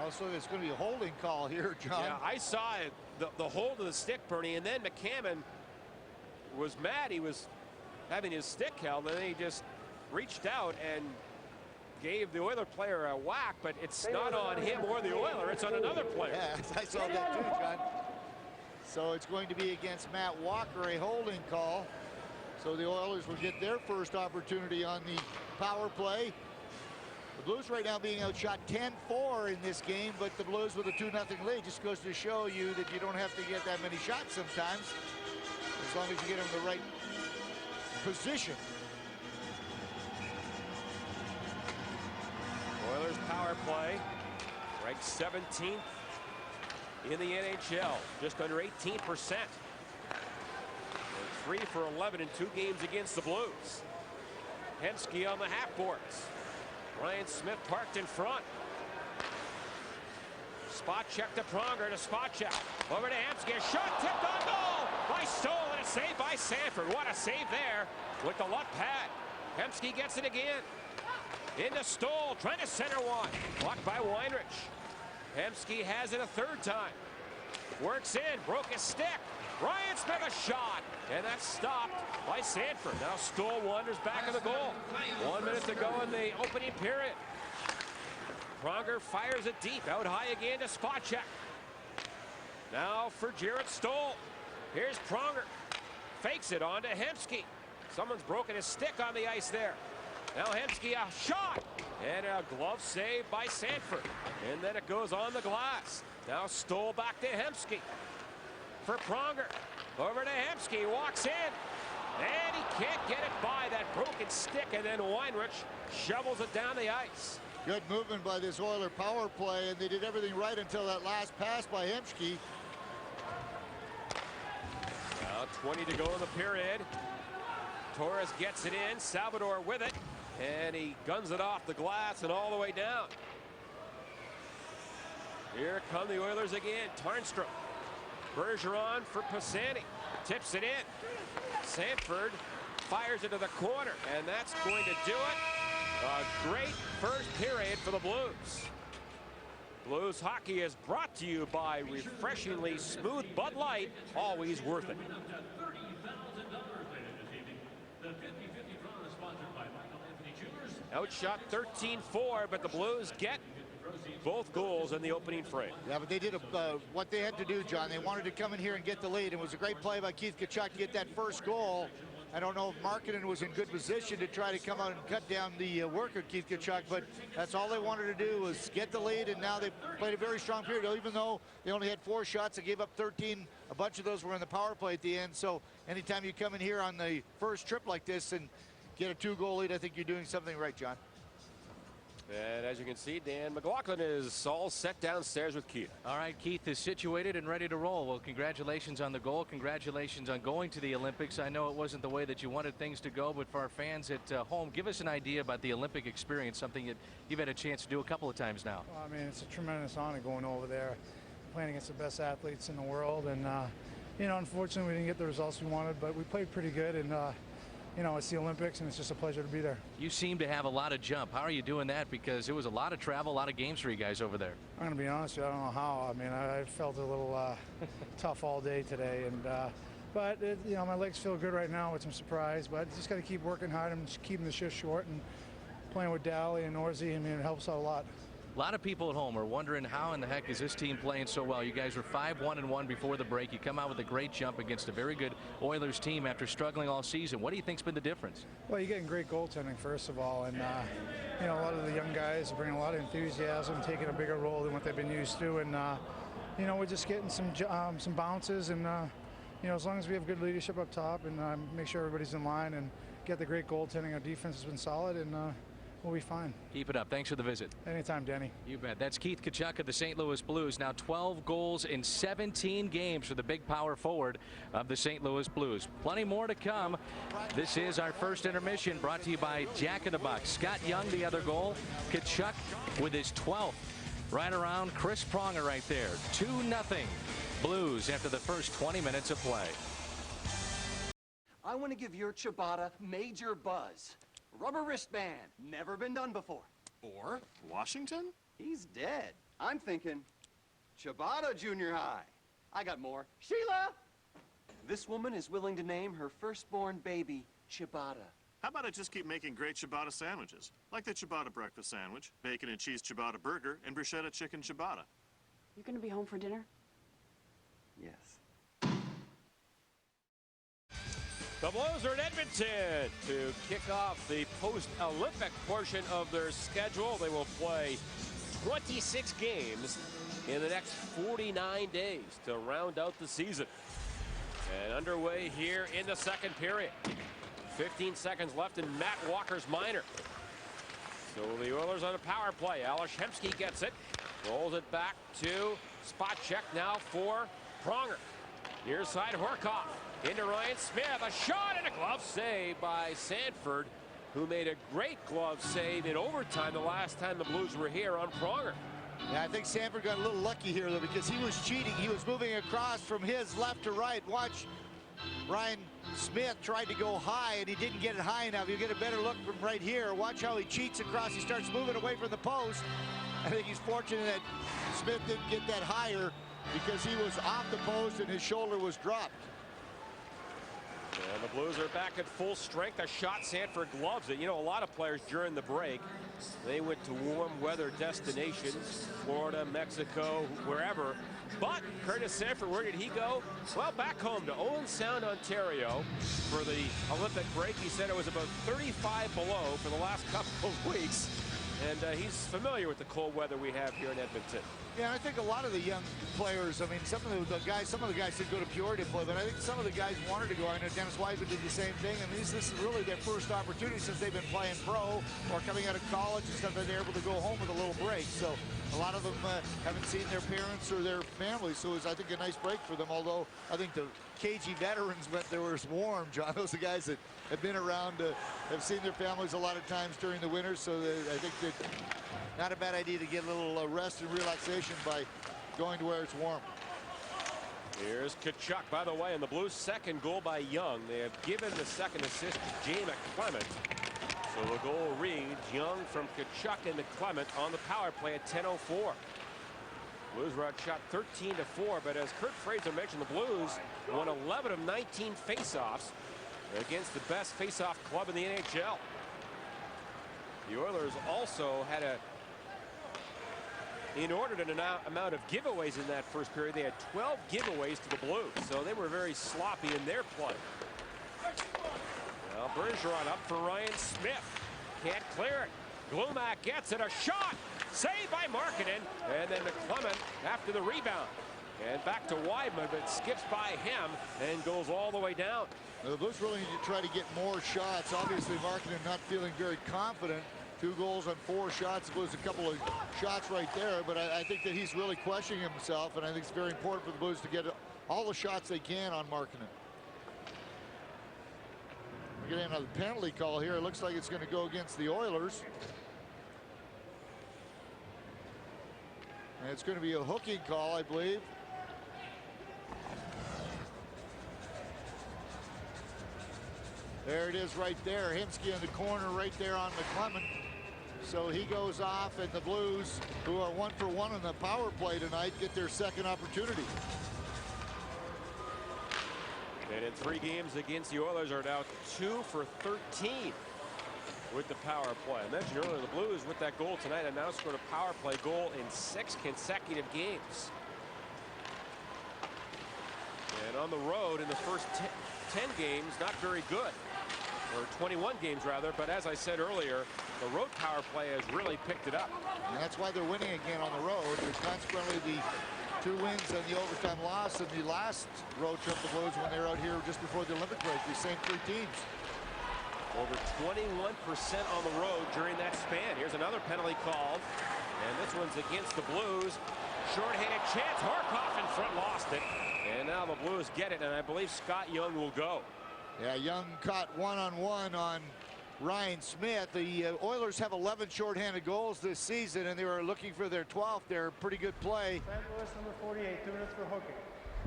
Also, there's going to be a holding call here, John. Yeah, I saw it, the hold of the stick, Bernie, and then McCammon was mad. He was having his stick held, and then he just reached out and gave the Oiler player a whack, but it's not on him or the Oiler. It's on another player. Yeah, I saw that too, John. So it's going to be against Matt Walker, a holding call. So the Oilers will get their first opportunity on the power play. The Blues right now being outshot 10-4 in this game, but the Blues with a 2-0 lead just goes to show you that you don't have to get that many shots sometimes, as long as you get them in the right position. Oilers power play, ranked 17th in the NHL, just under 18%. 3 for 11 in 2 games against the Blues. Hemsky on the half boards. Ryan Smith parked in front. Spot check to Pronger to spot check. Over to Hemsky. A shot tipped on goal by Stoll, and a save by Sanford. What a save there with the left pad. Hemsky gets it again. Into Stoll, trying to center one. Blocked by Weinrich. Hemsky has it a third time. Works in, broke his stick. Ryan Smith a shot, and that's stopped by Sanford. Now Stoll wanders back in the goal. 1 minute to go in the opening period. Pronger fires it deep, out high again to Spacek. Now for Jarrett Stoll. Here's Pronger. Fakes it on to Hemsky. Someone's broken his stick on the ice there. Now Hemsky a shot, and a glove save by Sanford. And then it goes on the glass. Now Stoll back to Hemsky. For Pronger. Over to Hemsky, walks in, and he can't get it by that broken stick, and then Weinrich shovels it down the ice. Good movement by this Oiler power play, and they did everything right until that last pass by Hemsky. Now 20 to go in the period. Torres gets it in, Salvador with it, and he guns it off the glass and all the way down. Here come the Oilers again. Tarnstrom. Bergeron for Pisani. Tips it in. Sanford fires it to the corner, and that's going to do it. A great first period for the Blues. Blues hockey is brought to you by refreshingly smooth Bud Light, always worth it. Outshot 13-4, but the Blues get both goals in the opening frame. Yeah, but they did what they had to do, John. They wanted to come in here and get the lead. It was a great play by Keith Tkachuk to get that first goal. I don't know if Markkanen was in good position to try to come out and cut down the work of Keith Tkachuk, but that's all they wanted to do was get the lead, and now they played a very strong period. Even though they only had 4 shots, they gave up 13. A bunch of those were in the power play at the end. So anytime you come in here on the first trip like this and get a 2-goal lead, I think you're doing something right, John. And as you can see, Dan McLaughlin is all set downstairs with Keith. All right, Keith is situated and ready to roll. Well, congratulations on the goal. Congratulations on going to the Olympics. I know it wasn't the way that you wanted things to go, but for our fans at home, give us an idea about the Olympic experience, something that you've had a chance to do a couple of times now. Well, I mean, it's a tremendous honor going over there, playing against the best athletes in the world. And, you know, unfortunately, we didn't get the results we wanted, but we played pretty good. And, you know, it's the Olympics, and it's just a pleasure to be there. You seem to have a lot of jump. How are you doing that? Because it was a lot of travel, a lot of games for you guys over there. I'm going to be honest with you, I don't know how. I mean, I felt a little tough all day today. And, but, you know, my legs feel good right now, which I'm surprised. But I just got to keep working hard and just keeping the shift short and playing with Dally and Orzy. I mean, it helps out a lot. A lot of people at home are wondering how in the heck is this team playing so well. You guys were 5-1-1 before the break. You come out with a great jump against a very good Oilers team after struggling all season. What do you think's been the difference? Well, you're getting great goaltending, first of all. And, you know, a lot of the young guys are bringing a lot of enthusiasm, taking a bigger role than what they've been used to. And, you know, we're just getting some bounces. And, you know, as long as we have good leadership up top and make sure everybody's in line and get the great goaltending, our defense has been solid. And, we'll be fine. Keep it up. Thanks for the visit. Anytime, Danny. You bet. That's Keith Tkachuk of the St. Louis Blues. Now 12 goals in 17 games for the big power forward of the St. Louis Blues. Plenty more to come. This is our first intermission, brought to you by Jack in the Box. Scott Young, the other goal. Tkachuk with his 12th. Right around Chris Pronger right there. 2-0 Blues after the first 20 minutes of play. I want to give your ciabatta major buzz. Rubber wristband, never been done before. Or Washington? He's dead. I'm thinking ciabatta junior high. I got more. Sheila! This woman is willing to name her firstborn baby ciabatta. How about I just keep making great ciabatta sandwiches? Like the ciabatta breakfast sandwich, bacon and cheese ciabatta burger, and bruschetta chicken ciabatta. You're gonna be home for dinner? Yes. The Blues are in Edmonton to kick off the post-Olympic portion of their schedule. They will play 26 games in the next 49 days to round out the season. And underway here in the second period. 15 seconds left in Matt Walker's minor. So the Oilers on a power play. Alashemsky gets it. Rolls it back to spot check now for Pronger. Near side Horkoff. Into Ryan Smith, a shot and a glove save by Sanford, who made a great glove save in overtime the last time the Blues were here on Pronger. Yeah, I think Sanford got a little lucky here, though, because he was cheating. He was moving across from his left to right. Watch, Ryan Smith tried to go high, and he didn't get it high enough. You get a better look from right here. Watch how he cheats across. He starts moving away from the post. I think he's fortunate that Smith didn't get that higher because he was off the post and his shoulder was dropped. And the Blues are back at full strength. A shot, Sanford gloves it. You know, a lot of players during the break, they went to warm weather destinations, Florida, Mexico, wherever. But Curtis Sanford, where did he go? Well, back home to Owen Sound, Ontario for the Olympic break. He said it was about 35 below for the last couple of weeks. And he's familiar with the cold weather we have here in Edmonton. Yeah, I think a lot of the young players, I mean, some of the guys did go to Peoria to play, but I think some of the guys wanted to go. I know Dennis Wiseman did the same thing. I mean, this is really their first opportunity since they've been playing pro or coming out of college and stuff, that they're able to go home with a little break. So a lot of them haven't seen their parents or their families, so it was, I think, a nice break for them. Although I think the KG veterans meant they were warm, John. Those are the guys that have been around, have seen their families a lot of times during the winter, so I think that not a bad idea to get a little rest and relaxation by going to where it's warm. Here's Tkachuk, by the way, and the Blues' second goal by Young. They have given the second assist to Jay McClement. So the goal reads Young from Tkachuk and McClement on the power play at 10:04. Blues were outshot 13-4, but as Kurt Fraser mentioned, the Blues won 11 of 19 faceoffs against the best faceoff club in the NHL. The Oilers also had an inordinate amount of giveaways in that first period. They had 12 giveaways to the Blues, so they were very sloppy in their play. Now Bergeron up for Ryan Smith. Can't clear it. Glumak gets it. A shot. Saved by Markkanen. And then McClement after the rebound. And back to Weidman, but skips by him and goes all the way down. The Blues really need to try to get more shots. Obviously, Markkanen not feeling very confident. 2 goals on 4 shots. The Blues a couple of shots right there, but I think that he's really questioning himself, and I think it's very important for the Blues to get all the shots they can on Markkanen. We're getting another penalty call here. It looks like it's going to go against the Oilers. And it's going to be a hooking call, I believe. There it is right there. Hemsky in the corner right there on McClement. So he goes off, and the Blues, who are 1 for 1 on the power play tonight, get their second opportunity. And in 3 games against the Oilers are now 2 for 13 with the power play. I mentioned earlier the Blues with that goal tonight have now scored a power play goal in 6 consecutive games. And on the road in the first 10 games, not very good. Or 21 games rather, but as I said earlier, the road power play has really picked it up. And that's why they're winning again on the road. And consequently, the 2 wins and the overtime loss in the last road trip the Blues when they were out here just before the Olympic break, the same 3 teams. Over 21% on the road during that span. Here's another penalty called, and this one's against the Blues. Short-handed chance. Horkoff in front, lost it. And now the Blues get it, and I believe Scott Young will go. Yeah, Young caught one-on-one on Ryan Smith. The Oilers have 11 shorthanded goals this season, and they were looking for their 12th. They're pretty good play. St. Louis, number 48, 2 minutes for hooking.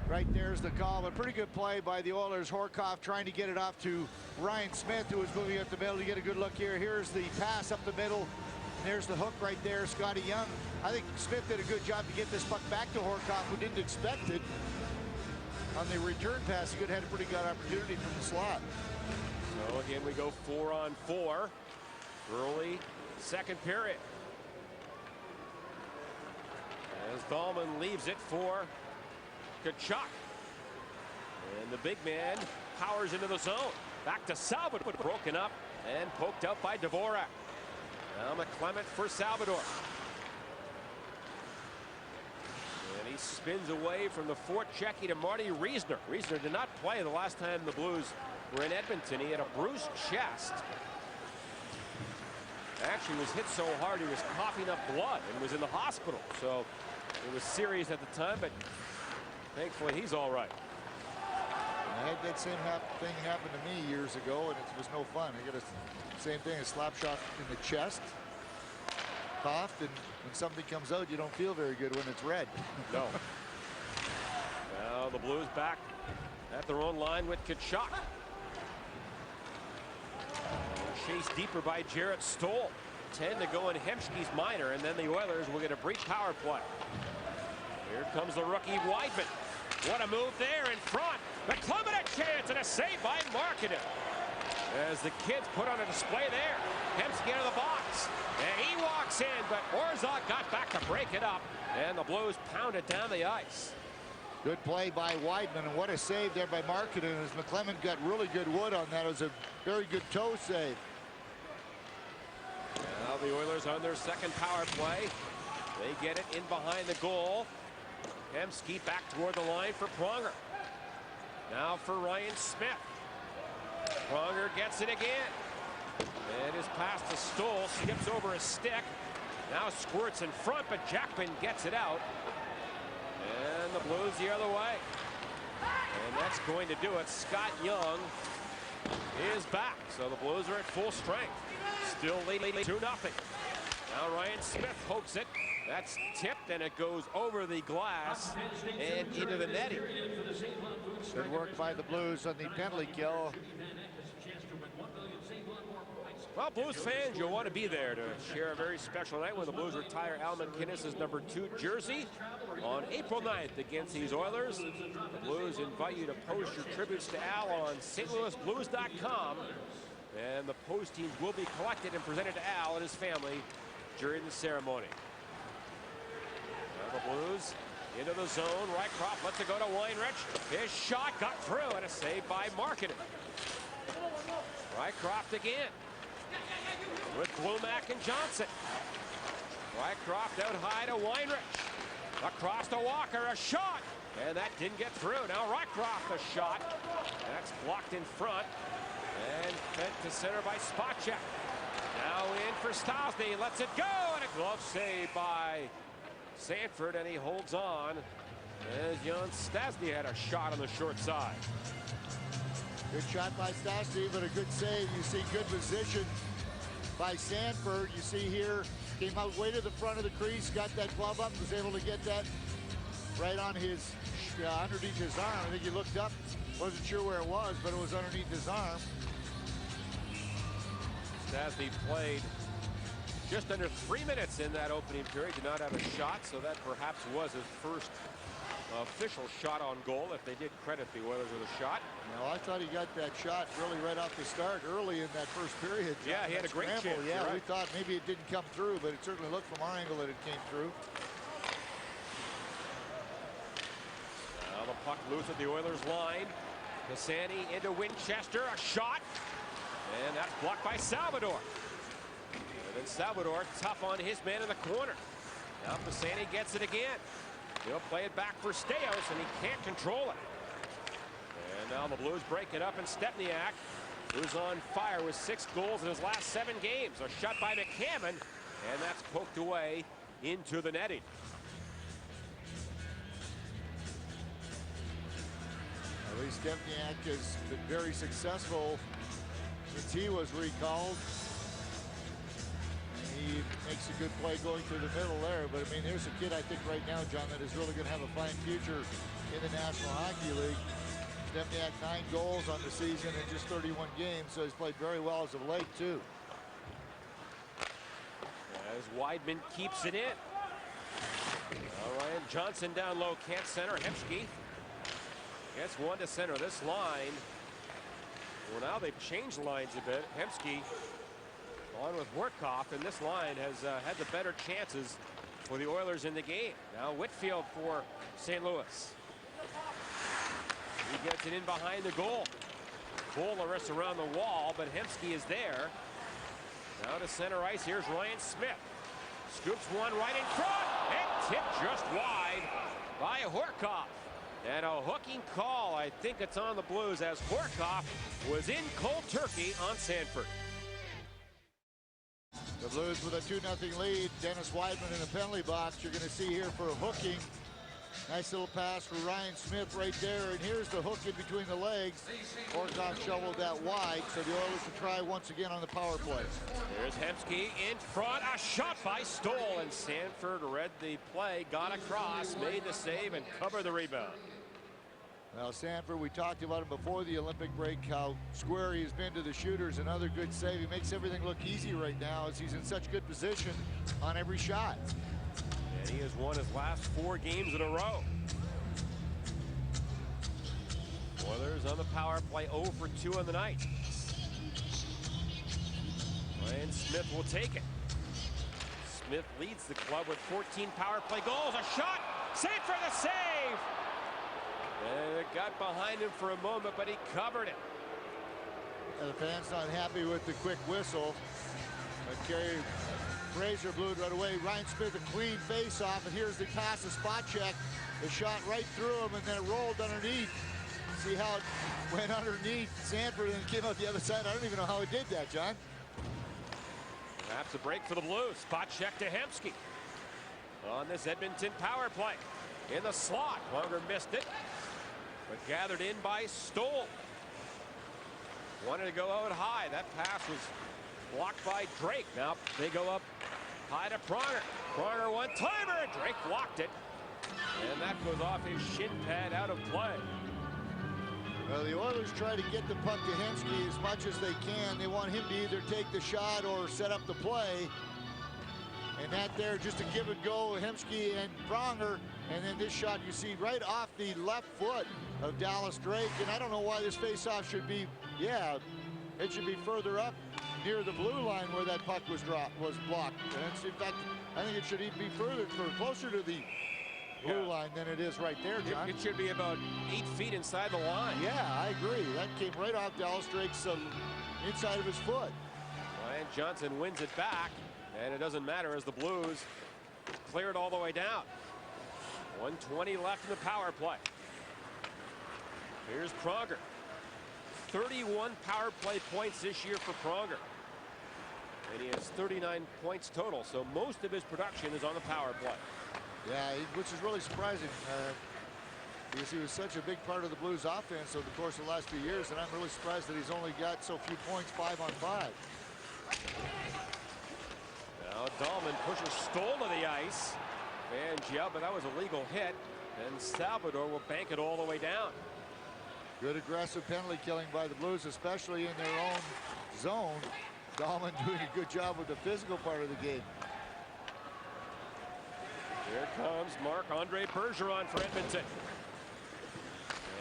Right there's the call, but pretty good play by the Oilers. Horkoff trying to get it off to Ryan Smith, who was moving up the middle to get a good look here. Here's the pass up the middle. There's the hook right there, Scotty Young. I think Smith did a good job to get this puck back to Horkoff, who didn't expect it. On the return pass, he could have had a pretty good opportunity from the slot. So again, we go 4-on-4. Early second period. As Dahlman leaves it for Tkachuk. And the big man powers into the zone. Back to Salvador. Broken up and poked out by Dvorak. Now McClement for Salvador. And he spins away from the forechecky to Marty Reisner. Reisner did not play the last time the Blues were in Edmonton. He had a bruised chest. Actually was hit so hard he was coughing up blood and was in the hospital. So it was serious at the time, but thankfully he's all right. I had that same thing happen to me years ago, and it was no fun. I got a same thing, a slap shot in the chest. Coughed, and when something comes out, you don't feel very good when it's red. No. Now the Blues back at their own line with Tkachuk. Chased deeper by Jarrett Stoll. 10 to go in Hemsky's minor, and then the Oilers will get a brief power play. Here comes the rookie Weidman. What a move there in front. McClement a chance, and a save by Markkanen. As the kids put on a display there. Hemsky out of the box. And he walks in, but Orzog got back to break it up. And the Blues pounded down the ice. Good play by Weidman, and what a save there by Markkanen as McClement got really good wood on that. It was a very good toe save. Now the Oilers on their second power play. They get it in behind the goal. Hemsky back toward the line for Pronger. Now for Ryan Smith. Pronger gets it again. And his pass to Stoll skips over a stick. Now squirts in front, but Jackman gets it out. And the Blues the other way. And that's going to do it. Scott Young is back. So the Blues are at full strength. Still leading 2-0. Now Ryan Smith pokes it. That's tipped, and it goes over the glass and into the netting. Good work by the Blues on the penalty kill. Well, Blues fans, you'll want to be there to share a very special night when the Blues retire Al McInnes's #2 jersey on April 9th against these Oilers. The Blues invite you to post your tributes to Al on stlouisblues.com. And the post teams will be collected and presented to Al and his family during the ceremony. Now the Blues into the zone. Rycroft lets it go to Weinrich. His shot got through, and a save by Markkanen. Rycroft again with Blumack and Johnson. Rycroft out high to Weinrich. Across to Walker, a shot. And that didn't get through. Now Rycroft the shot. That's blocked in front. And fed to center by Spacek. Now in for Stosny. Lets it go. And a glove save by Sanford. And he holds on as Jan Stosny had a shot on the short side. Good shot by Stosny, but a good save. You see good position by Sanford. You see here, came out way to the front of the crease, got that glove up, was able to get that right on his, underneath his arm. I think he looked up, wasn't sure where it was, but it was underneath his arm. Stosny played just under 3 minutes in that opening period, did not have a shot, so that perhaps was his first official shot on goal, if they did credit the Oilers with a shot. No, I thought he got that shot really right off the start, early in that first period. Yeah, he had a great chance. Yeah, right. we thought maybe it didn't come through, but it certainly looked from our angle that it came through. Now the puck loose at the Oilers line. Cassani into Winchester, a shot, and that's blocked by Salvador. And then Salvador tough on his man in the corner. Now Cassani gets it again. He'll play it back for Staios, and he can't control it. And now the Blues break it up, and Stepniak, who's on fire with 6 goals in his last 7 games. A shot by McCammon, and that's poked away into the netting. At least Stepniak has been very successful since he was recalled. He makes a good play going through the middle there, but I mean, there's a kid I think right now, John, that is really going to have a fine future in the National Hockey League. Stepniak 9 goals on the season in just 31 games, so he's played very well as of late too. As Weidman keeps it in. Ryan Johnson down low, can't center. Hemsky gets one to center. This line, well, now they've changed lines a bit. Hemsky on with Horkoff, and this line has had the better chances for the Oilers in the game. Now Whitfield for St. Louis. He gets it in behind the goal. Bolaris around the wall, but Hemsky is there. Now to center ice, here's Ryan Smith. Scoops one right in front, and tipped just wide by Horkoff. And a hooking call, I think it's on the Blues, as Horkoff was in cold turkey on Sanford. The Blues with a 2-0 lead. Dennis Weidman in the penalty box. You're going to see here for hooking. Nice little pass for Ryan Smith right there. And here's the hook in between the legs. Horkoff shoveled that wide, so the Oilers will try once again on the power play. There's Hemsky in front. A shot by Stoll, and Sanford read the play, got across, made the save, and covered the rebound. Well, Sanford, we talked about him before the Olympic break, how square he's been to the shooters. Another good save. He makes everything look easy right now as he's in such good position on every shot. And he has won his last 4 games in a row. Oilers on the power play, 0 for 2 on the night. Ryan Smith will take it. Smith leads the club with 14 power play goals. A shot, Sanford the save. And it got behind him for a moment, but he covered it. And the fans not happy with the quick whistle. But Kerry Fraser blew it right away. Ryan Smith a clean face off, and here's the pass, the spot check. The shot right through him, and then it rolled underneath. See how it went underneath Sanford and came out the other side. I don't even know how it did that, John. Perhaps a break for the Blues. Spot check to Hemsky on this Edmonton power play. In the slot, Longer missed it, but gathered in by Stoll. Wanted to go out high. That pass was blocked by Drake. Now they go up high to Pronger. Pronger one-timer. Drake blocked it. And that goes off his shin pad out of play. Well, the Oilers try to get the puck to Hemsky as much as they can. They want him to either take the shot or set up the play. And that there, just a give and go, Hemsky and Pronger. And then this shot you see right off the left foot of Dallas Drake. And I don't know why this faceoff should be, yeah, it should be further up near the blue line where that puck was blocked. And it's, in fact, I think it should even be closer to the blue line than it is right there, John. It should be about 8 feet inside the line. Yeah, I agree. That came right off Dallas Drake's inside of his foot. Ryan Johnson wins it back, and it doesn't matter as the Blues clear it all the way down. 1:20 left in the power play. Here's Pronger. 31 power play points this year for Pronger. And he has 39 points total, so most of his production is on the power play. Yeah, which is really surprising because he was such a big part of the Blues offense over the course of the last few years, and I'm really surprised that he's only got so few points, 5 on 5. Now Dahlman pushes Stoll to the ice. And yeah, but that was a legal hit, and Salvador will bank it all the way down. Good aggressive penalty killing by the Blues, especially in their own zone. Dahlman doing a good job with the physical part of the game. Here comes Marc-Andre Bergeron for Edmonton.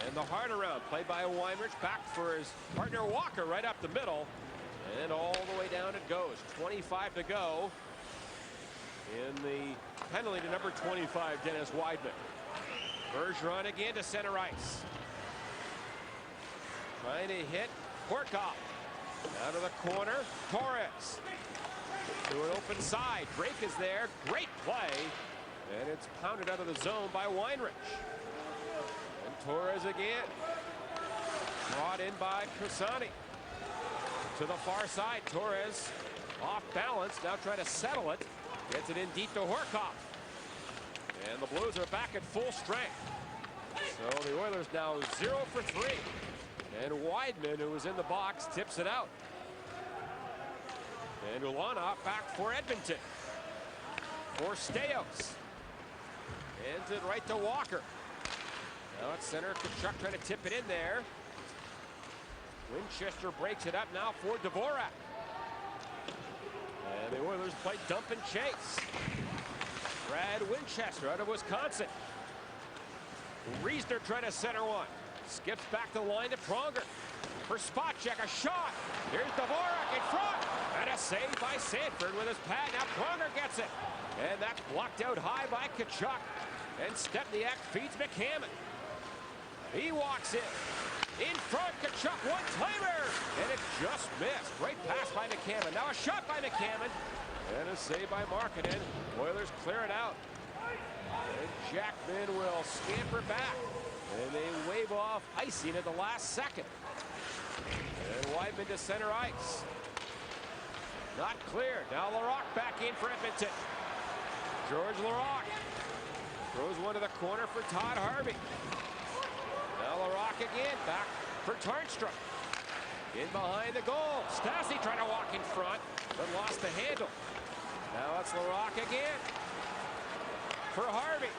And the hard around, played by Weinrich, back for his partner Walker right up the middle. And all the way down it goes. 25 to go in the penalty to number 25, Dennis Wideman. Bergeron again to center ice. Trying to hit Horkoff. Out of the corner, Torres. To an open side. Drake is there. Great play. And it's pounded out of the zone by Weinrich. And Torres again. Brought in by Cassani. To the far side, Torres off balance. Now trying to settle it. Gets it in deep to Horkoff. And the Blues are back at full strength. So the Oilers now 0 for 3. And Wideman, who was in the box, tips it out. And Ulana back for Edmonton. For Staios. Hands it right to Walker. Now at center, Tkachuk trying to tip it in there. Winchester breaks it up now for Dvorak. And the Oilers play dump and chase. Brad Winchester out of Wisconsin. Riesner trying to center one. Skips back the line to Pronger. For spot check, a shot. Here's Dvorak in front. And a save by Sanford with his pad. Now Pronger gets it. And that's blocked out high by Tkachuk. And Stepniak feeds McCammon. He walks in. In front, Tkachuk, one-timer. And it just missed. Great pass by McCammon. Now a shot by McCammon. And a save by Markkanen. Oilers clear it out. And Jackman will scamper back. And they wave off icing at the last second. And Wideman to center ice. Not clear. Now Larocque back in for Edmonton. George Larocque throws one to the corner for Todd Harvey. Now Larocque again, back for Tarnstrom. In behind the goal. Stastny trying to walk in front, but lost the handle. Now it's Larocque again. For Harvey.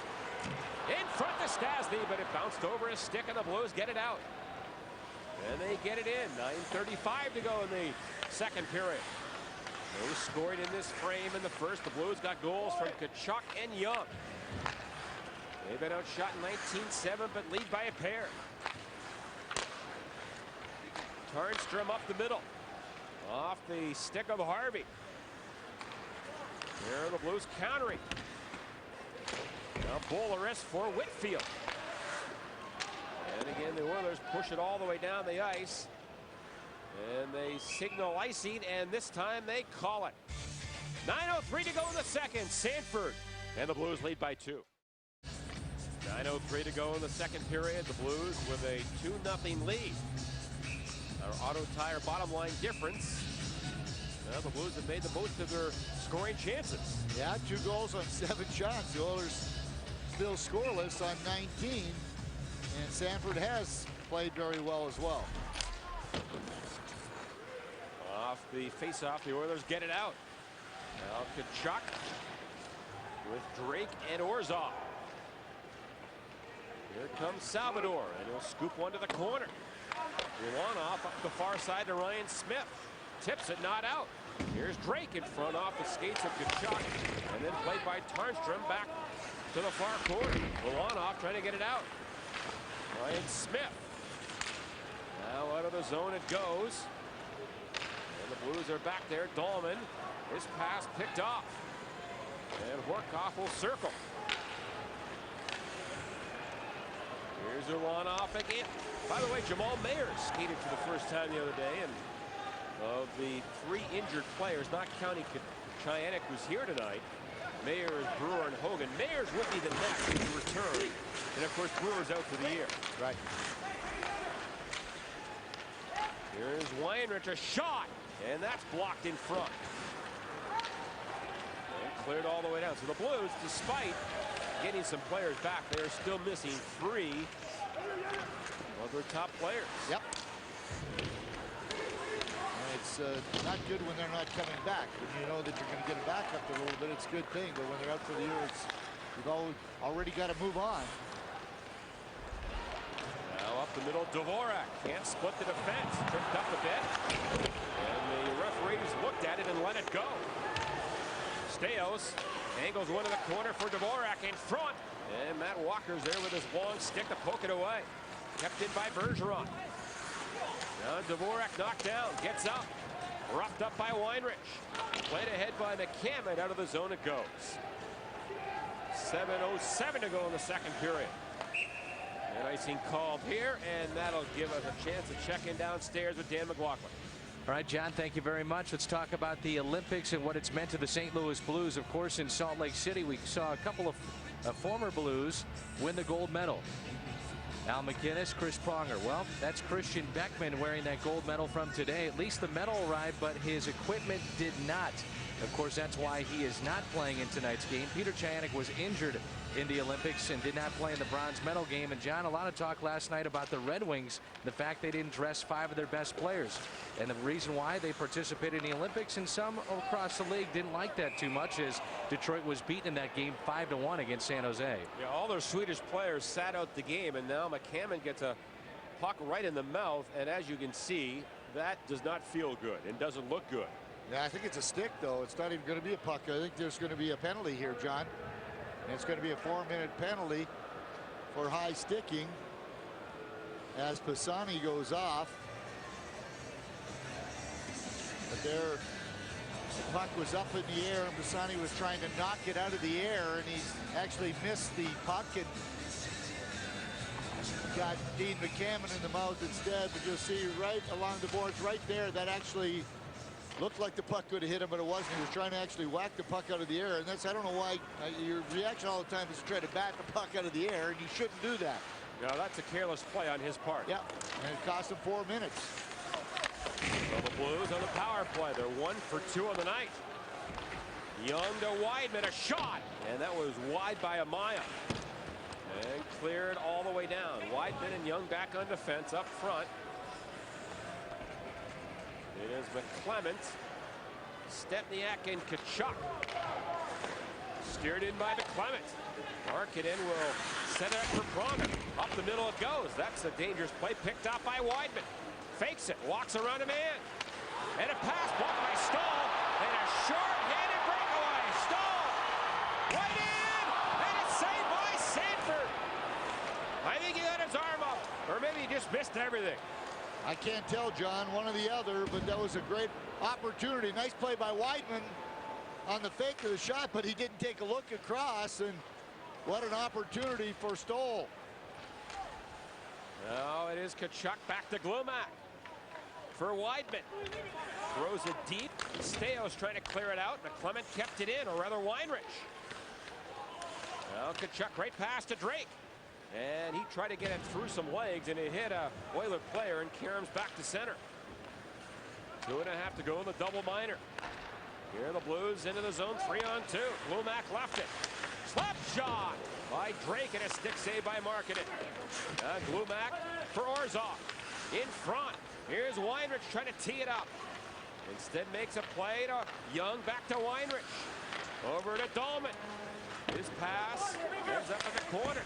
In front to Stastny, but it bounced over his stick and the Blues get it out. And they get it in. 9:35 to go in the second period. No scoring in this frame in the first. The Blues got goals from Tkachuk and Young. They've been outshot 19-7, but lead by a pair. Tarnstrom up the middle. Off the stick of Harvey. Here are the Blues countering. Now Bolaris for Whitfield. And again, the Oilers push it all the way down the ice. And they signal icing, and this time they call it. 9:03 to go in the second. Sanford. And the Blues lead by 2. 9:03 to go in the second period. The Blues with a 2-0 lead. Our auto tire bottom line difference. Now the Blues have made the most of their scoring chances. Yeah, 2 goals on 7 shots. The Oilers still scoreless on 19. And Sanford has played very well as well. Off the face-off, the Oilers get it out. Now Tkachuk with Drake and Orzov. Here comes Salvador, and he'll scoop one to the corner. Ulanoff up the far side to Ryan Smith. Tips it, not out. Here's Drake in front off the skates of Tkachuk, and then played by Tarnstrom back to the far corner. Ulanoff trying to get it out. Ryan Smith. Now out of the zone it goes. And the Blues are back there. Dahlman. His pass picked off. And Horkoff will circle. Here's Ulanoff again. By the way, Jamal Mayer skated for the first time the other day. And of the 3 injured players, not counting Chayanek, who's here tonight, Mayers, Brewer, and Hogan. Mayers would be the next to return. And of course, Brewer's out for the year. Right. Here's Weinrich, a shot, and that's blocked in front. And cleared all the way down. So the Blues, despite getting some players back, they are still missing 3 of their top players. Yep. It's not good when they're not coming back. When you know that you're going to get a backup a little bit, it's a good thing. But when they're out for the year, you've already got to move on. Now up the middle, Dvorak can't split the defense. Tripped up a bit. And the referees looked at it and let it go. Steos angles one to the corner for Dvorak in front. And Matt Walker's there with his long stick to poke it away. Kept in by Bergeron. Now Dvorak knocked down, gets up. Roughed up by Weinrich. Played ahead by McCammon. Out of the zone it goes. 7:07 to go in the second period. And icing called here, and that'll give us a chance to check in downstairs with Dan McLaughlin. All right, John, thank you very much. Let's talk about the Olympics and what it's meant to the St. Louis Blues. Of course, in Salt Lake City, we saw a couple of former Blues win the gold medal. Al McInnes, Chris Pronger. Well, that's Christian Beckman wearing that gold medal from today. At least the medal arrived, but his equipment did not. Of course, that's why he is not playing in tonight's game. Peter Chayanek was injured in the Olympics and did not play in the bronze medal game. And John, a lot of talk last night about the Red Wings, the fact they didn't dress 5 of their best players. And the reason why they participated in the Olympics, and some across the league didn't like that too much, as Detroit was beaten in that game 5-1 against San Jose. Yeah, all their Swedish players sat out the game, and now McCammon gets a puck right in the mouth, and as you can see, that does not feel good and doesn't look good. Yeah, I think it's a stick, though. It's not even going to be a puck. I think there's going to be a penalty here, John. And it's going to be a 4-minute penalty for high sticking as Pisani goes off. But there, the puck was up in the air, and Pisani was trying to knock it out of the air, and he actually missed the puck and got Dean McCammon in the mouth instead. But you'll see right along the boards right there, that actually looked like the puck could have hit him, but it wasn't. He was trying to actually whack the puck out of the air, and that's, I don't know why your reaction all the time is to try to bat the puck out of the air, and you shouldn't do that. No, that's a careless play on his part. Yeah, and it cost him 4 minutes. So the Blues on the power play. They're 1 for 2 on the night. Young to Weidman, a shot, and that was wide by a mile. And cleared all the way down. Weidman and Young back on defense up front. It is McClement, Stepniak, and Tkachuk. Steered in by McClement. Markkanen will set it up for Pronger. Up the middle it goes. That's a dangerous play, picked up by Weidman. Fakes it, walks around a man. And a pass blocked by Stahl. And a short-handed breakaway. Stahl right in, and it's saved by Sanford. I think he got his arm up, or maybe he just missed everything. I can't tell, John, one or the other, but that was a great opportunity. Nice play by Weidman on the fake of the shot, but he didn't take a look across, and what an opportunity for Stoll. Now it is Tkachuk back to Glumak for Weidman. Throws it deep. Steos trying to clear it out. McClement kept it in, or rather Weinrich. Now Tkachuk, great pass to Drake. And he tried to get it through some legs, and it hit a Oiler player, and Karam's back to center. 2.5 to go in the double minor. Here the Blues into the zone, 3-on-2. Glumak left it. Slap shot by Drake, and a stick save by Markkanen. Glumak for Orzov. In front. Here's Weinrich trying to tee it up. Instead makes a play to Young, back to Weinrich. Over to Dahlman. His pass ends up in the corner.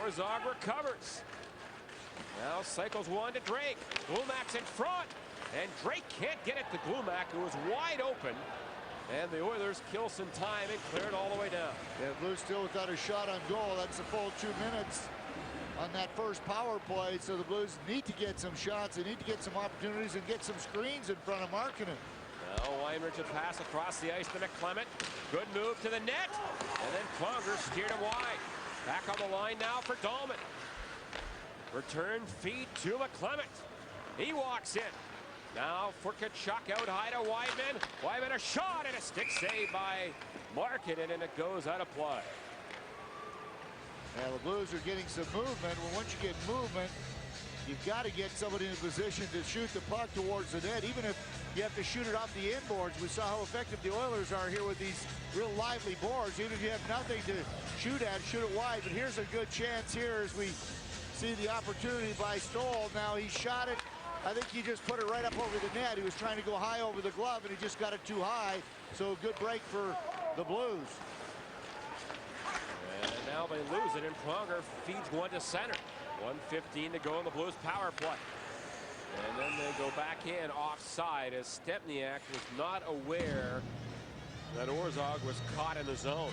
Orzog recovers. Now cycles one to Drake. Glumak's in front, and Drake can't get it to Glumak, who was wide open. And the Oilers kill some time and clear it all the way down. Yeah, Blues still without a shot on goal. That's a full 2 minutes on that first power play. So the Blues need to get some shots. They need to get some opportunities and get some screens in front of Markkanen. Now Weinrich a pass across the ice to McClement. Good move to the net. And then Pronger steered him wide. Back on the line now for Dahlman. Return feed to McClement. He walks in. Now for Kachuk out high to Weidman. Weidman a shot and a stick save by Markkanen, and it goes out of play. And the Blues are getting some movement. Well, once you get movement, you've got to get somebody in a position to shoot the puck towards the net, even if you have to shoot it off the inboards. We saw how effective the Oilers are here with these real lively boards. Even if you have nothing to shoot at, shoot it wide. But here's a good chance here as we see the opportunity by Stoll. Now he shot it. I think he just put it right up over the net. He was trying to go high over the glove, and he just got it too high. So good break for the Blues. And now they lose it, and Pronger feeds one to center. 1:15 to go in the Blues power play. And then they go back in offside as Stempniak was not aware that Orzog was caught in the zone.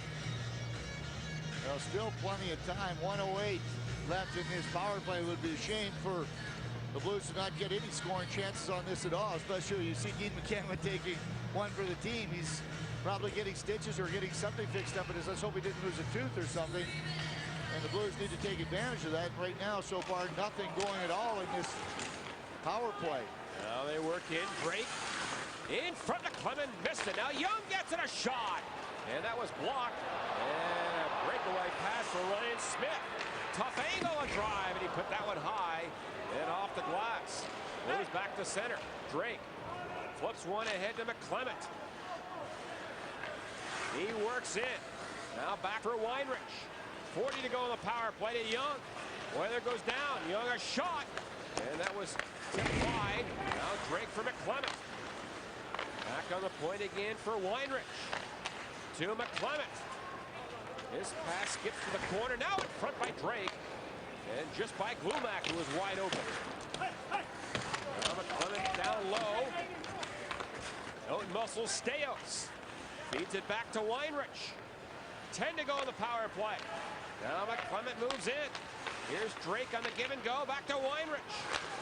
Well, still plenty of time. 1:08 left in this power play. It would be a shame for the Blues to not get any scoring chances on this at all, especially you see Dean McCann taking one for the team. He's probably getting stitches or getting something fixed up, but let's hope he didn't lose a tooth or something. And the Blues need to take advantage of that. Right now, so far, nothing going at all in this power play. Now they work in, break. In front of Clement, missed it. Now Young gets it, a shot. And that was blocked. And a breakaway pass for Ryan Smith. Tough angle and drive, and he put that one high and off the glass. Goes back to center. Drake flips one ahead to McClement. He works in. Now back for Weinrich. 40 to go in the power play to Young. Weather goes down. Young a shot. And that was tipped wide. Now Drake for McClement. Back on the point again for Weinrich. To McClement. His pass skips to the corner. Now in front by Drake. And just by Glumak, who was wide open. Now McClement down low. Out muscles Staios. Feeds it back to Weinrich. 10 to go in the power play. Now McClement moves in. Here's Drake on the give and go. Back to Weinrich.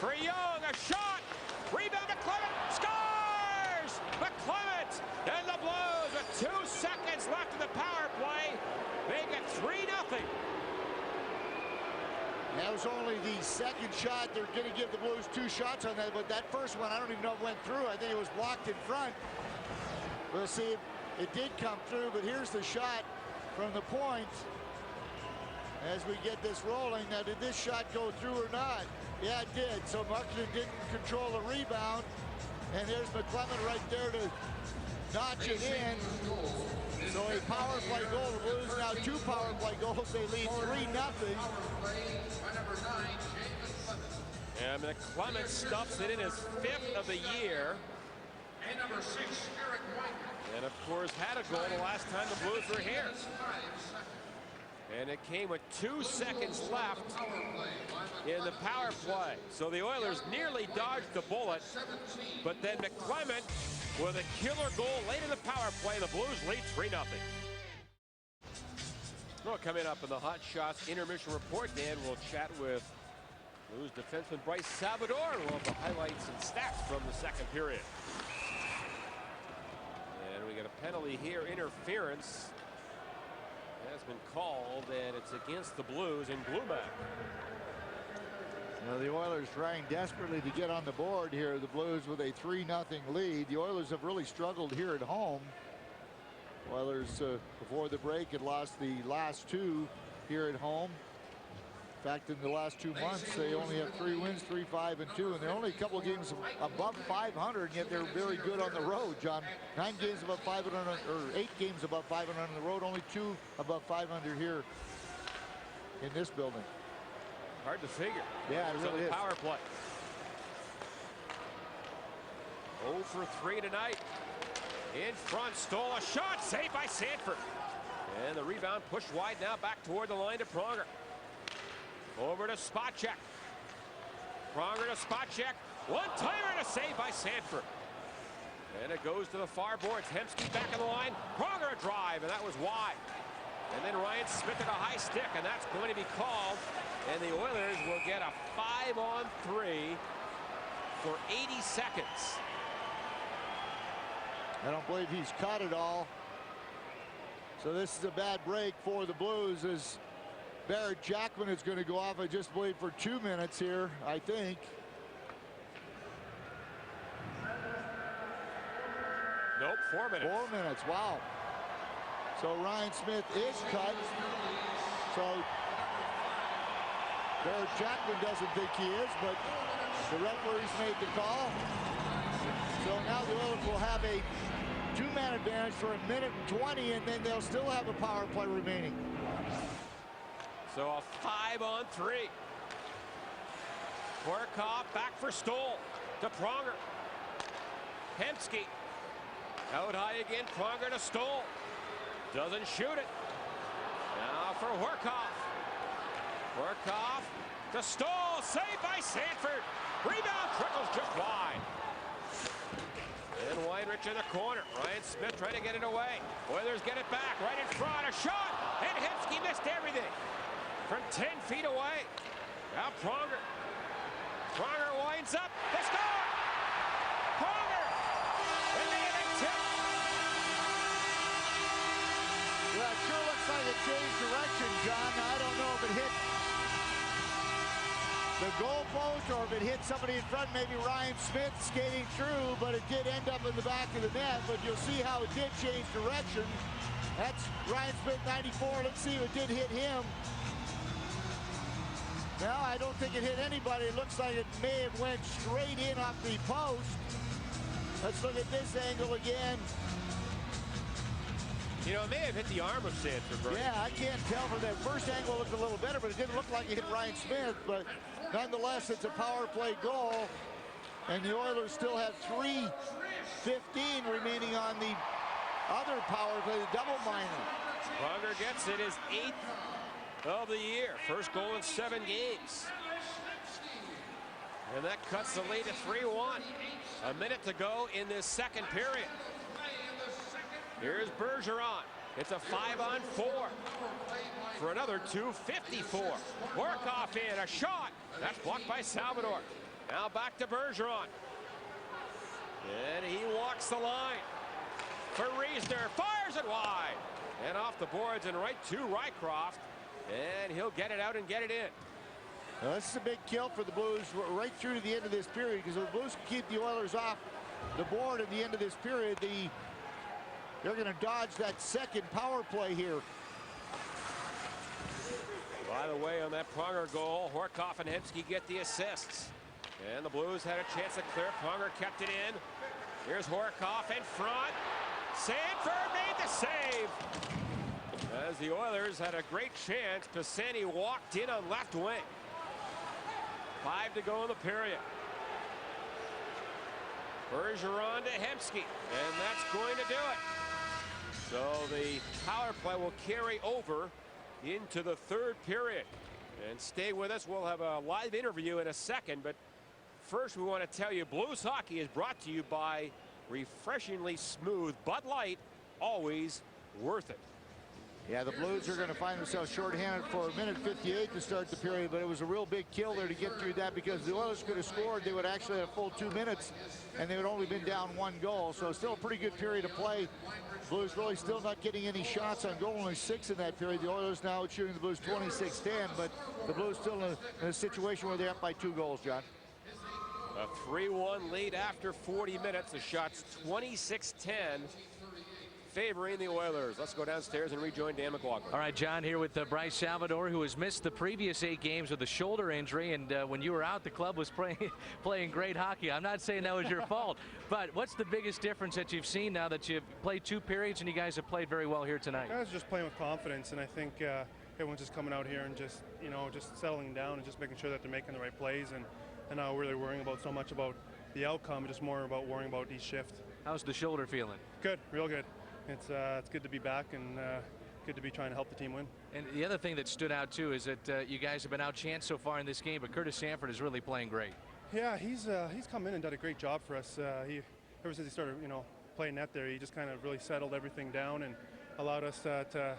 For Young, a shot. Rebound McClement. Scores! McClement and the Blues with 2 seconds left in the power play. Make it 3-0. That was only the second shot. They're going to give the Blues 2 shots on that, but that first one, I don't even know if it went through. I think it was blocked in front. We'll see if it did come through, but here's the shot from the point. As we get this rolling, now did this shot go through or not? Yeah, it did. So Markkanen didn't control the rebound. And there's McClement right there to notch it in. So a power play goal. The Blues now 2 power play goals. They lead 3-0. And McClement stuffs it in his 5th of the year. And number 6, Eric White. And of course had a goal the last time the Blues were here. And it came with 2 seconds left in the power play. So the Oilers nearly dodged the bullet. But then McClement with a killer goal late in the power play. The Blues lead 3-0. Well, coming up in the Hot Shots intermission report, Dan will chat with Blues defenseman Bryce Salvador. We'll have the highlights and stats from the second period. And we get a penalty here, interference has been called, and it's against the Blues and Glumak. Now the Oilers trying desperately to get on the board here. The Blues with a 3-0 lead. The Oilers have really struggled here at home. Oilers before the break had lost the last 2 here at home. In fact, in the last 2 months, they only have 3 wins, 3-5-2, and they're only a couple of games above 500, and yet they're very good on the road, John. 9 games above 500, or 8 games above 500 on the road, only 2 above 500 here in this building. Hard to figure. Yeah, it really is. Power play. 0 for 3 tonight. In front, stole a shot, saved by Sanford. And the rebound pushed wide now back toward the line to Pronger. Over to Spacek. Pronger to Spacek. One-timer and a save by Sanford. And it goes to the far boards. Hemsky back in the line. Pronger a drive, and that was wide. And then Ryan Smith at a high stick, and that's going to be called. And the Oilers will get a 5-on-3 for 80 seconds. I don't believe he's caught it all. So this is a bad break for the Blues as Barrett Jackman is going to go off, I just believe, for 2 minutes here, I think. Nope, 4 minutes. 4 minutes, wow. So Ryan Smith is cut. So Derek Jackman doesn't think he is, but the referees made the call. So now the Oilers will have a 2-man advantage for 1:20, and then they'll still have a power play remaining. So a 5-on-3. Horkoff back for Stoll. To Pronger. Hemsky. Out high again. Pronger to Stoll. Doesn't shoot it. Now for Horkoff. Horkoff to Stoll. Saved by Sanford. Rebound trickles just wide. And Weinrich in the corner. Ryan Smith trying to get it away. Oilers get it back. Right in front. A shot. And Hemsky missed everything. From 10 feet away. Now Pronger. Pronger winds up. They score! Pronger! And they have a tip. Well, it sure looks like it changed direction, John. I don't know if it hit the goalpost or if it hit somebody in front, maybe Ryan Smith skating through, but it did end up in the back of the net. But you'll see how it did change direction. That's Ryan Smith, 94. Let's see if it did hit him. No, I don't think it hit anybody. It looks like it may have went straight in off the post. Let's look at this angle again. You know, it may have hit the arm of Sanford, right? Yeah, I can't tell from that first angle. It looked a little better, but it didn't look like it hit Ryan Smith. But nonetheless, it's a power play goal. And the Oilers still have 3:15 remaining on the other power play, the double minor. Pronger gets it, his 8th of the year. First goal in 7 games. And that cuts the lead to 3-1. A minute to go in this second period. Here's Bergeron. It's a 5-on-4 for another 2:54. Horkoff in, a shot. That's blocked by Salvador. Now back to Bergeron. And he walks the line. For Riesner, fires it wide. And off the boards and right to Rycroft. And he'll get it out and get it in. Now, this is a big kill for the Blues right through to the end of this period, because if the Blues can keep the Oilers off the board at the end of this period, they're going to dodge that second power play here. By the way, on that Pronger goal, Horkoff and Hemsky get the assists. And the Blues had a chance to clear. Pronger kept it in. Here's Horkoff in front. Sanford made the save. As the Oilers had a great chance, Pisani walked in on left wing. 5 to go in the period. Bergeron to Hemsky, and that's going to do it. So the power play will carry over into the third period. And stay with us. We'll have a live interview in a second, but first we want to tell you Blues hockey is brought to you by refreshingly smooth Bud Light, always worth it. Yeah, the Blues are going to find themselves shorthanded for 1:58 to start the period, but it was a real big kill there to get through that, because the Oilers could have scored. They would actually have a full 2 minutes, and they would only been down 1 goal. So still a pretty good period of play. Blues really still not getting any shots on goal, only 6 in that period. The Oilers now shooting the Blues 26-10, but the Blues still in a situation where they're up by 2 goals, John. A 3-1 lead after 40 minutes. The shots 26-10. Favoring the Oilers. Let's go downstairs and rejoin Dan McLaughlin. All right, John, here with Bryce Salvador, who has missed the previous 8 games with a shoulder injury, and when you were out, the club was playing great hockey. I'm not saying that was your fault, but what's the biggest difference that you've seen now that you've played 2 periods and you guys have played very well here tonight? Guys are just playing with confidence, and I think everyone's just coming out here and just settling down and just making sure that they're making the right plays, and not really worrying about so much about the outcome, just more about worrying about each shift. How's the shoulder feeling? Good, real good. It's good to be back, and good to be trying to help the team win. And the other thing that stood out too is that you guys have been outchanced so far in this game, but Curtis Sanford is really playing great. Yeah, he's come in and done a great job for us. Ever since he started, playing net there, he just kind of really settled everything down and allowed us to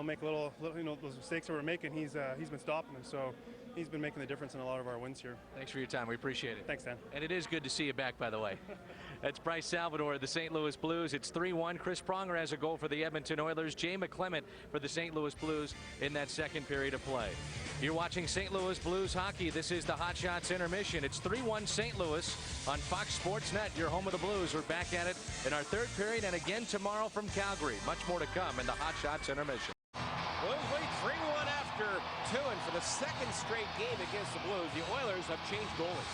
make little those mistakes that we're making. He's been stopping them, so he's been making the difference in a lot of our wins here. Thanks for your time. We appreciate it. Thanks, Dan. And it is good to see you back, by the way. That's Bryce Salvador of the St. Louis Blues. It's 3-1. Chris Pronger has a goal for the Edmonton Oilers. Jay McClement for the St. Louis Blues in that second period of play. You're watching St. Louis Blues hockey. This is the Hot Shots intermission. It's 3-1 St. Louis on Fox Sports Net, your home of the Blues. We're back at it in our third period and again tomorrow from Calgary. Much more to come in the Hot Shots intermission. Blues lead 3-1 after 2, and for the second straight game against the Blues, the Oilers have changed goalies.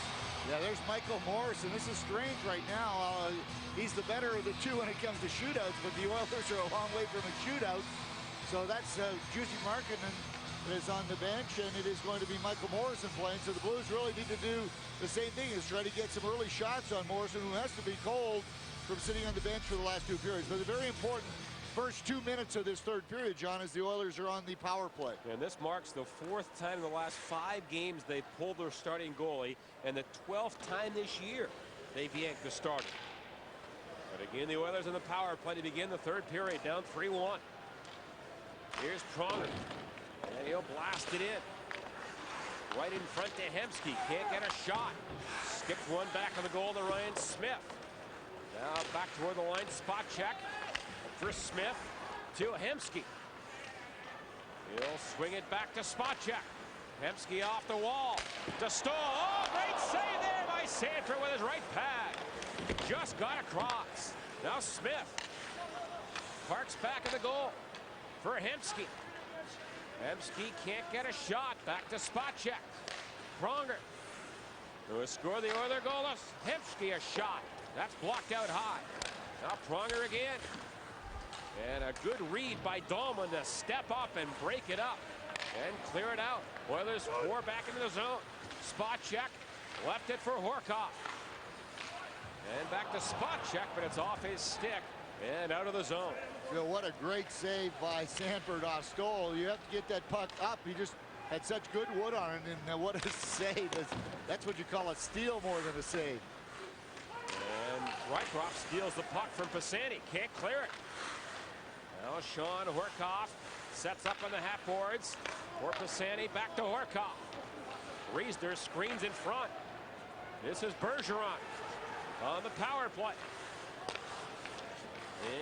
Yeah, there's Michael Morrison. This is strange right now. He's the better of the two when it comes to shootouts, but the Oilers are a long way from a shootout. So that's Jussi Markkanen is on the bench, and it is going to be Michael Morrison playing. So the Blues really need to do the same thing, is try to get some early shots on Morrison, who has to be cold from sitting on the bench for the last 2 periods. But the very important first 2 minutes of this third period, John, as the Oilers are on the power play. And this marks the 4th time in the last 5 games they've pulled their starting goalie, and the 12th time this year they've yanked the starter. But again, the Oilers in the power play to begin the third period, down 3-1. Here's Pronger, and he'll blast it in. Right in front to Hemsky, can't get a shot. Skipped one back on the goal to Ryan Smith. Now back toward the line, spot check. For Smith to Hemsky. He'll swing it back to Spacek. Hemsky off the wall to Stoll. Oh, great save there by Sanford with his right pad. Just got across. Now Smith parks back in the goal for Hemsky. Hemsky can't get a shot. Back to Spacek. Pronger, who has scored the Oiler goal. Hemsky a shot. That's blocked out high. Now Pronger again. And a good read by Dahlman to step up and break it up and clear it out. Oilers 4 back into the zone. Spot check. Left it for Horkoff. And back to spot check, but it's off his stick and out of the zone. You know, what a great save by Sanford off Stoll. You have to get that puck up. He just had such good wood on it, and what a save. That's what you call a steal more than a save. And Rycroft steals the puck from Pisani. Can't clear it. Now Sean Horkoff sets up on the half boards for Pisani. Back to Horkoff. Riesner screens in front. This is Bergeron on the power play.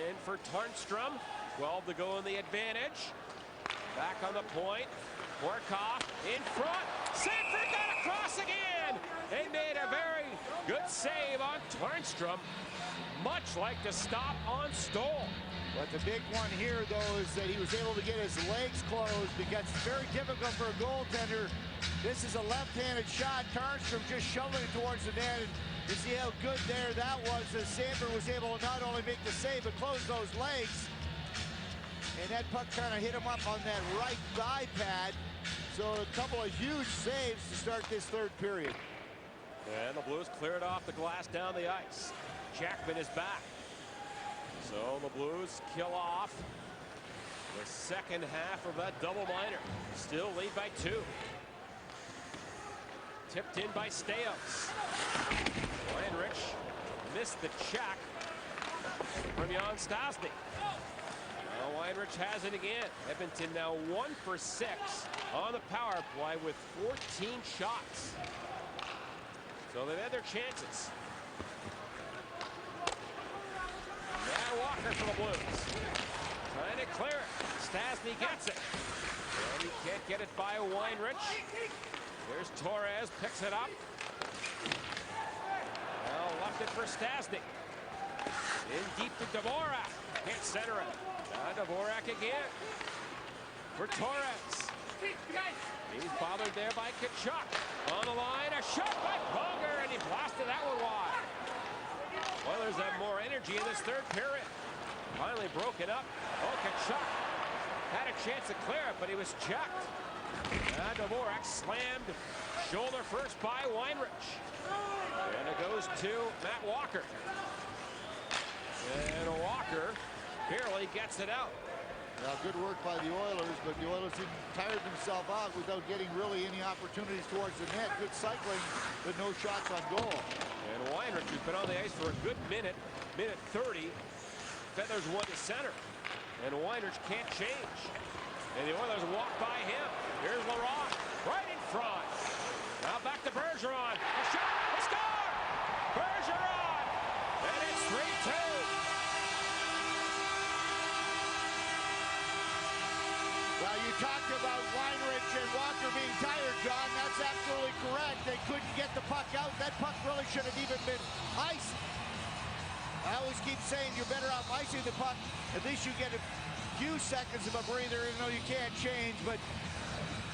In for Tarnstrom. 12 to go in the advantage. Back on the point. Horkoff in front. Sanford got across again. They made a very good save on Tarnstrom. Much like the stop on Stoll. But the big one here, though, is that he was able to get his legs closed, because it's very difficult for a goaltender. This is a left-handed shot. Tarnstrom just shoveling it towards the net. And you see how good there that was, as Sanford was able to not only make the save, but close those legs. And that puck kind of hit him up on that right thigh pad. So a couple of huge saves to start this third period. And the Blues cleared off the glass down the ice. Jackman is back. So the Blues kill off the second half of that double minor. Still lead by 2. Tipped in by Staios. Weinrich missed the check from Jan Stastny. Now Weinrich has it again. Edmonton now 1 for 6 on the power play with 14 shots. So they've had their chances. Matt Walker for the Blues. Trying to clear it. Stastny gets it. And he can't get it by Weinrich. There's Torres, picks it up. Now left it for Stastny. In deep to Dvorak. Can't center it. Now Dvorak again. For Torres. He's bothered there by Tkachuk. On the line, a shot by Pronger, and he blasted that one wide. Oilers have more energy in this third period. Finally broke it up. Oh, Tkachuk had a chance to clear it, but he was checked. And Dvorak slammed shoulder first by Weinrich. And it goes to Matt Walker. And Walker barely gets it out. Now, good work by the Oilers, but the Oilers didn't tire themselves out without getting really any opportunities towards the net. Good cycling, but no shots on goal. And Weinrich has been on the ice for a good minute 30. Feathers one to center. And Weinrich can't change. And the Oilers walk by him. Here's Laurent, right in front. Now back to Bergeron. A shot, a score! Bergeron And it's 3-2. Well, you talked about Weinrich and Walker being tired, John. That's absolutely correct. They couldn't get the puck out. That puck really should have even been iced. I always keep saying you're better off icing the puck. At least you get a few seconds of a breather, even though you can't change. But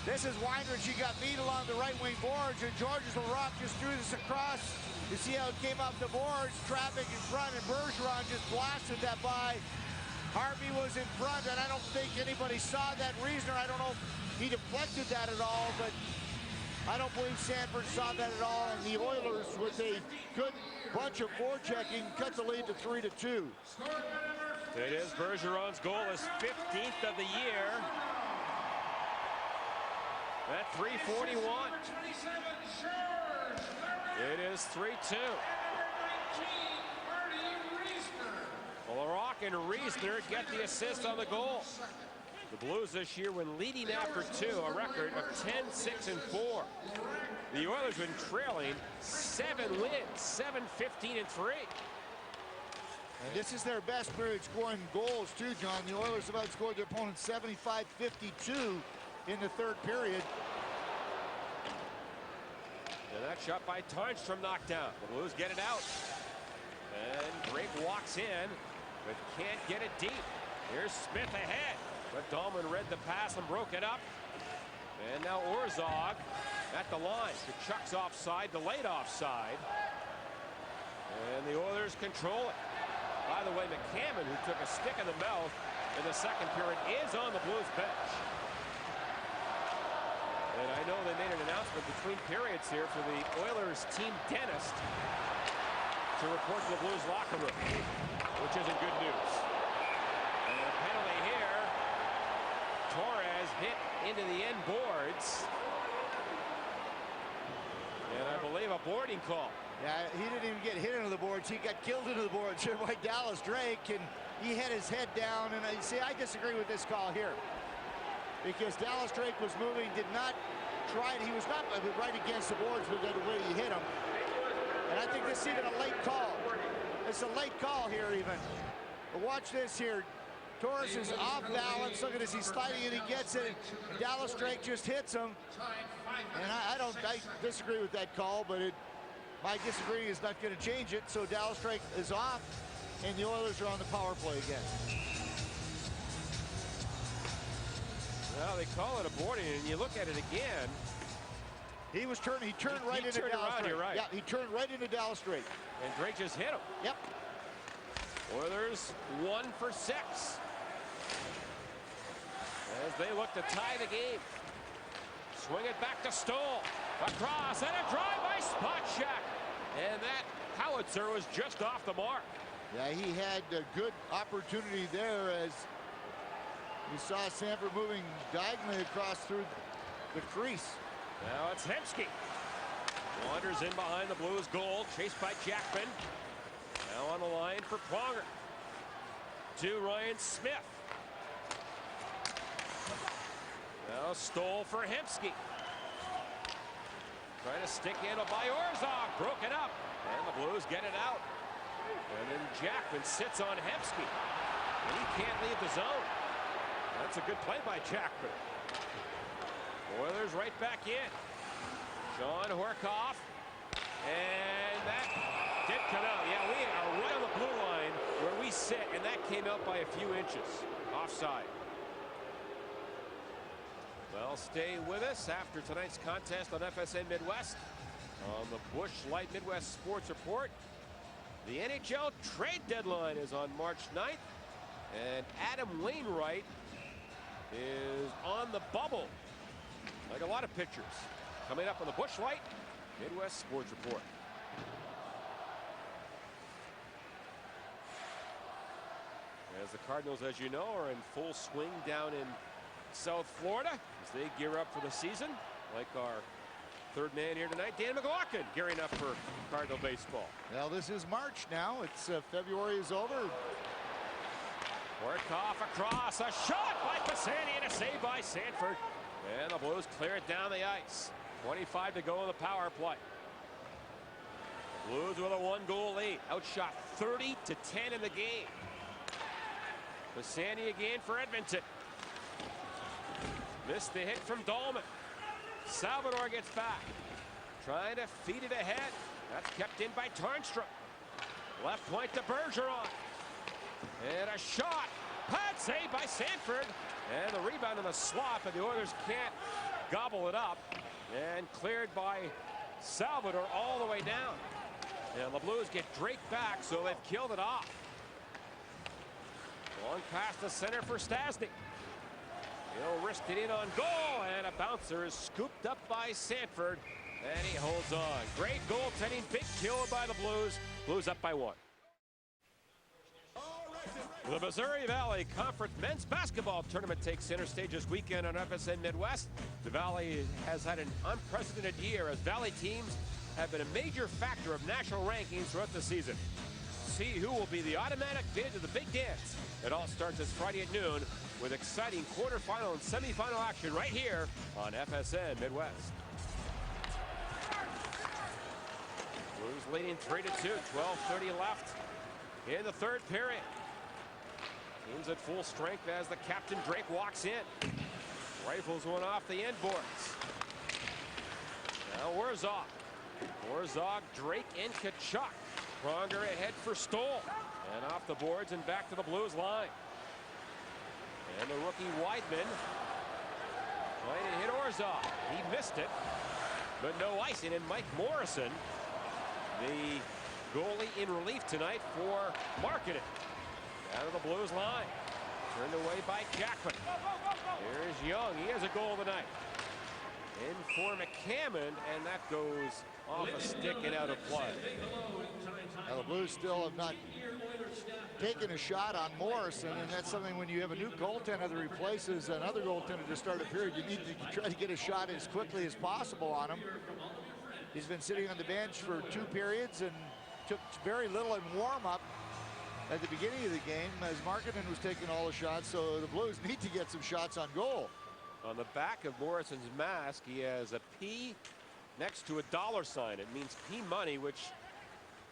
this is Weinrich. He got beat along the right wing boards, and Georges Laraque just threw this across. You see how it came off the boards, traffic in front, and Bergeron just blasted that by. Harvey was in front, and I don't think anybody saw that. Reasoner, I don't know if he deflected that at all, but I don't believe Sanford saw that at all. And the Oilers, with a good bunch of forechecking, cut the lead to 3-2. It is Bergeron's goal, his 15th of the year. At 3:41. It is 3-2. Laraque and Reasoner get the assist on the goal. The Blues this year, when leading after two, a record of 10-6-4. The Oilers been trailing 7 wins, 7-15-3. And this is their best period scoring goals, too, John. The Oilers have outscored their opponent 75-52 in the third period. And that shot by Tarnstrom knocked down. The Blues get it out. And Drake walks in, but can't get it deep. Here's Smith ahead. But Dahlman read the pass and broke it up. And now Orzog at the line. Kachuk's offside, delayed offside. And the Oilers control it. By the way, McCammon, who took a stick in the mouth in the second period, is on the Blues bench. And I know they made an announcement between periods here for the Oilers team dentist to report to the Blues locker room, which isn't good news. And a penalty here. Torres hit into the end boards. And I believe a boarding call. Yeah, he didn't even get hit into the boards. He got killed into the boards here by Dallas Drake, and he had his head down. And I disagree with this call here, because Dallas Drake was moving, did not try it. He was not right against the boards with the way he hit him. And I think this is even a late call. It's a late call here even. But watch this here. Torres is off balance. Look at this. He's sliding and he gets it. Dallas Drake just hits him. And I disagree with that call, but my disagreeing is not going to change it. So Dallas Drake is off, and the Oilers are on the power play again. Well, they call it a boarding, and you look at it again. He was turning. He turned right into Dallas Drake. You're right. Yeah, he turned right into Dallas Drake. And Drake just hit him. Yep. Oilers 1 for 6. As they look to tie the game. Swing it back to Stoll. Across, and a drive by Spotcheck. And that howitzer was just off the mark. Yeah, he had a good opportunity there as you saw Sanford moving diagonally across through the crease. Now it's Hemsky. Wanders in behind the Blues goal, chased by Jackman. Now on the line for Pronger. To Ryan Smith. Now Stoll for Hemsky. Trying to stick in by Orzog. Broke it up. And the Blues get it out. And then Jackman sits on Hemsky. And he can't leave the zone. That's a good play by Jackman. Oilers right back in. Sean Horkoff. And that did come out. Yeah, we are right on the blue line where we sit, and that came out by a few inches. Offside. Well, stay with us after tonight's contest on FSN Midwest. On the Busch Light Midwest Sports Report, the NHL trade deadline is on March 9th, and Adam Wainwright is on the bubble. Like a lot of pictures. Coming up on the Busch Light Midwest Sports Report. As the Cardinals, as you know, are in full swing down in South Florida as they gear up for the season. Like our third man here tonight, Dan McLaughlin, gearing up for Cardinal baseball. Well, this is March now. It's February is over. Horkoff across, a shot by Pisani and a save by Sanford. And the Blues clear it down the ice. 25 to go in the power play. Blues with a 1-goal lead. Outshot 30-10 in the game. Bassani again for Edmonton. Missed the hit from Dahlman. Salvador gets back. Trying to feed it ahead. That's kept in by Tarnstrom. Left point to Bergeron. And a shot. Pad save by Sanford. And the rebound in the slot, but the Oilers can't gobble it up. And cleared by Salvador all the way down. And the Blues get Drake back, so they've killed it off. Long pass to center for Stastny. He'll risk it in on goal, and a bouncer is scooped up by Sanford, and he holds on. Great goaltending, big kill by the Blues. Blues up by 1. The Missouri Valley Conference Men's Basketball Tournament takes center stage this weekend on FSN Midwest. The Valley has had an unprecedented year as Valley teams have been a major factor of national rankings throughout the season. See who will be the automatic bid to the big dance. It all starts this Friday at noon with exciting quarterfinal and semifinal action right here on FSN Midwest. Blues leading 3-2, 12:30 left in the third period. Teams at full strength as the captain Drake walks in. Rifles one off the end boards. Now Warzog, Drake, and Kachuk. Pronger ahead for Stoll. And off the boards and back to the Blues line. And the rookie Weidman trying to hit Orzog. He missed it, but no icing. And Mike Morrison, the goalie in relief tonight for Marketing. Out of the Blues line. Turned away by Jackman. Here's Young. He has a goal tonight. In for McCammon, and that goes off a stick and out of play. Now the Blues still have not taken a shot on Morrison, and that's something when you have a new goaltender that replaces another goaltender to start a period, you need to try to get a shot as quickly as possible on him. He's been sitting on the bench for 2 periods and took very little in warm-up at the beginning of the game as Markkanen was taking all the shots, so the Blues need to get some shots on goal. On the back of Morrison's mask, he has a P next to a $sign. It means P Money, which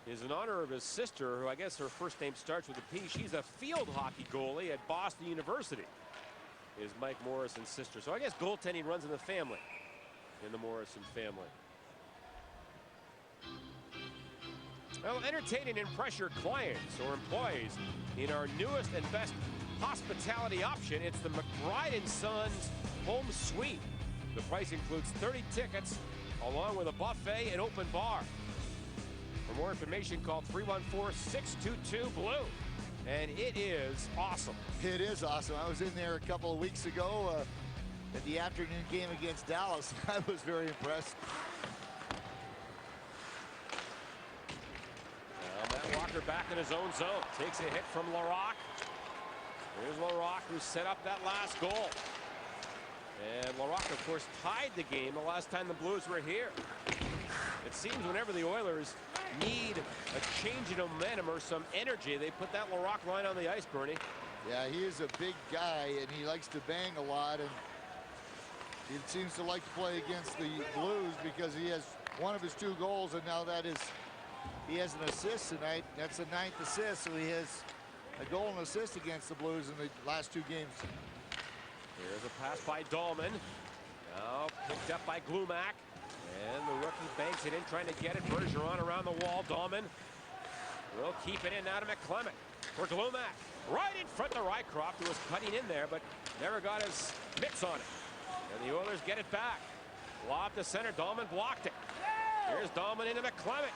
is in honor of his sister, who I guess her first name starts with a P. She's a field hockey goalie at Boston University, is Mike Morrison's sister. So I guess goaltending runs in the family, in the Morrison family. Well, entertain and impress your clients or employees in our newest and best hospitality option. It's the McBride & Sons Home Suite. The price includes 30 tickets along with a buffet and open bar. For more information, call 314-622-BLUE. And it is awesome. It is awesome. I was in there a couple of weeks ago at the afternoon game against Dallas. I was very impressed. Matt Walker back in his own zone. Takes a hit from Larocque. Here's Larocque, who set up that last goal. And Larocque, of course, tied the game the last time the Blues were here. It seems whenever the Oilers need a change in momentum or some energy, they put that Larocque line on the ice, Bernie. Yeah, he is a big guy, and he likes to bang a lot, and he seems to like to play against the Blues because he has one of his 2 goals, and now that is, he has an assist tonight. That's the 9th assist, so he has a goal and assist against the Blues in the last 2 games. Here's a pass by Dahlman. Now picked up by Glumak. And the rookie banks it in, trying to get it. Bergeron around the wall. Dahlman will keep it in now to McClement for Glumak. Right in front of Rycroft, who was cutting in there, but never got his mitts on it. And the Oilers get it back. Lob to center. Dahlman blocked it. Here's Dahlman into McClement.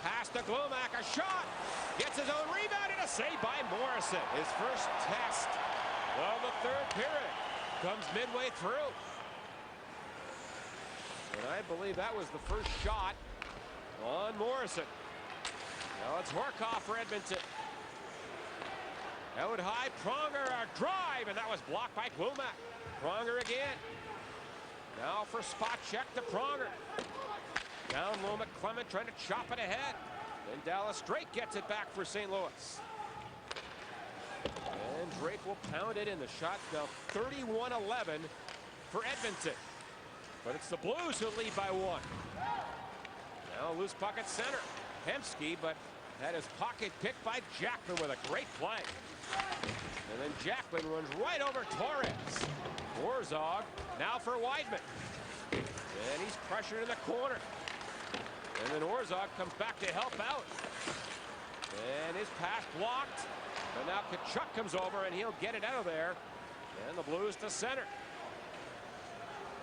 Pass to Glumak. A shot. Gets his own rebound and a save by Morrison. His first test of the third period comes midway through. And I believe that was the first shot on Morrison. Now it's Horkoff for Edmonton. Out high, Pronger, a drive, and that was blocked by Glumak. Pronger again. Now for spot check to Pronger. Down low, McClement trying to chop it ahead. Then Dallas Drake gets it back for St. Louis. And Drake will pound it in. The shot's now 31-11 for Edmonton. But it's the Blues who lead by 1. Now loose puck at center. Hemsky, but had his pocket picked by Jackman with a great play. And then Jackman runs right over Torres. Orzog now for Weidman. And he's pressured in the corner. And then Orzog comes back to help out. And his pass blocked. And now Tkachuk comes over and he'll get it out of there. And the Blues to center.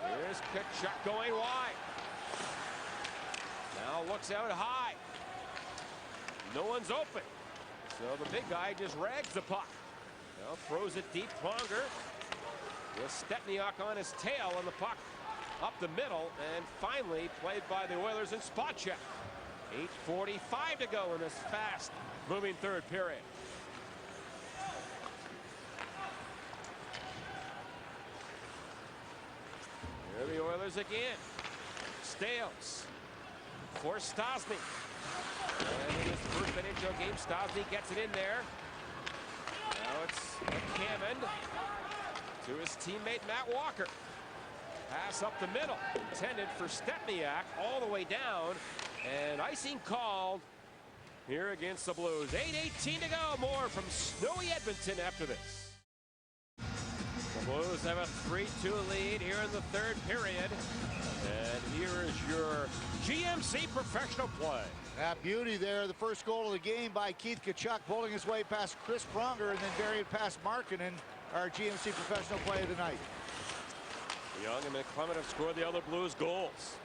Here's Tkachuk going wide. Now looks out high. No one's open. So the big guy just rags the puck. Now throws it deep. Pronger with Stepniak on his tail, and the puck up the middle, and finally played by the Oilers in spot check. 8:45 to go in this fast moving third period. Here are the Oilers again. Stales for Stastny. And in his first NHL game, Stastny gets it in there. Now it's McCammon to his teammate Matt Walker. Pass up the middle, intended for Stepniak, all the way down, and icing called here against the Blues. 8:18 to go. More from snowy Edmonton after this. The Blues have a 3-2 lead here in the third period. And here is your GMC professional play. That beauty there, the first goal of the game by Keith Tkachuk, bowling his way past Chris Pronger and then burying past Markkanen, our GMC professional play of the night. Young and McClement have scored the other Blues goals.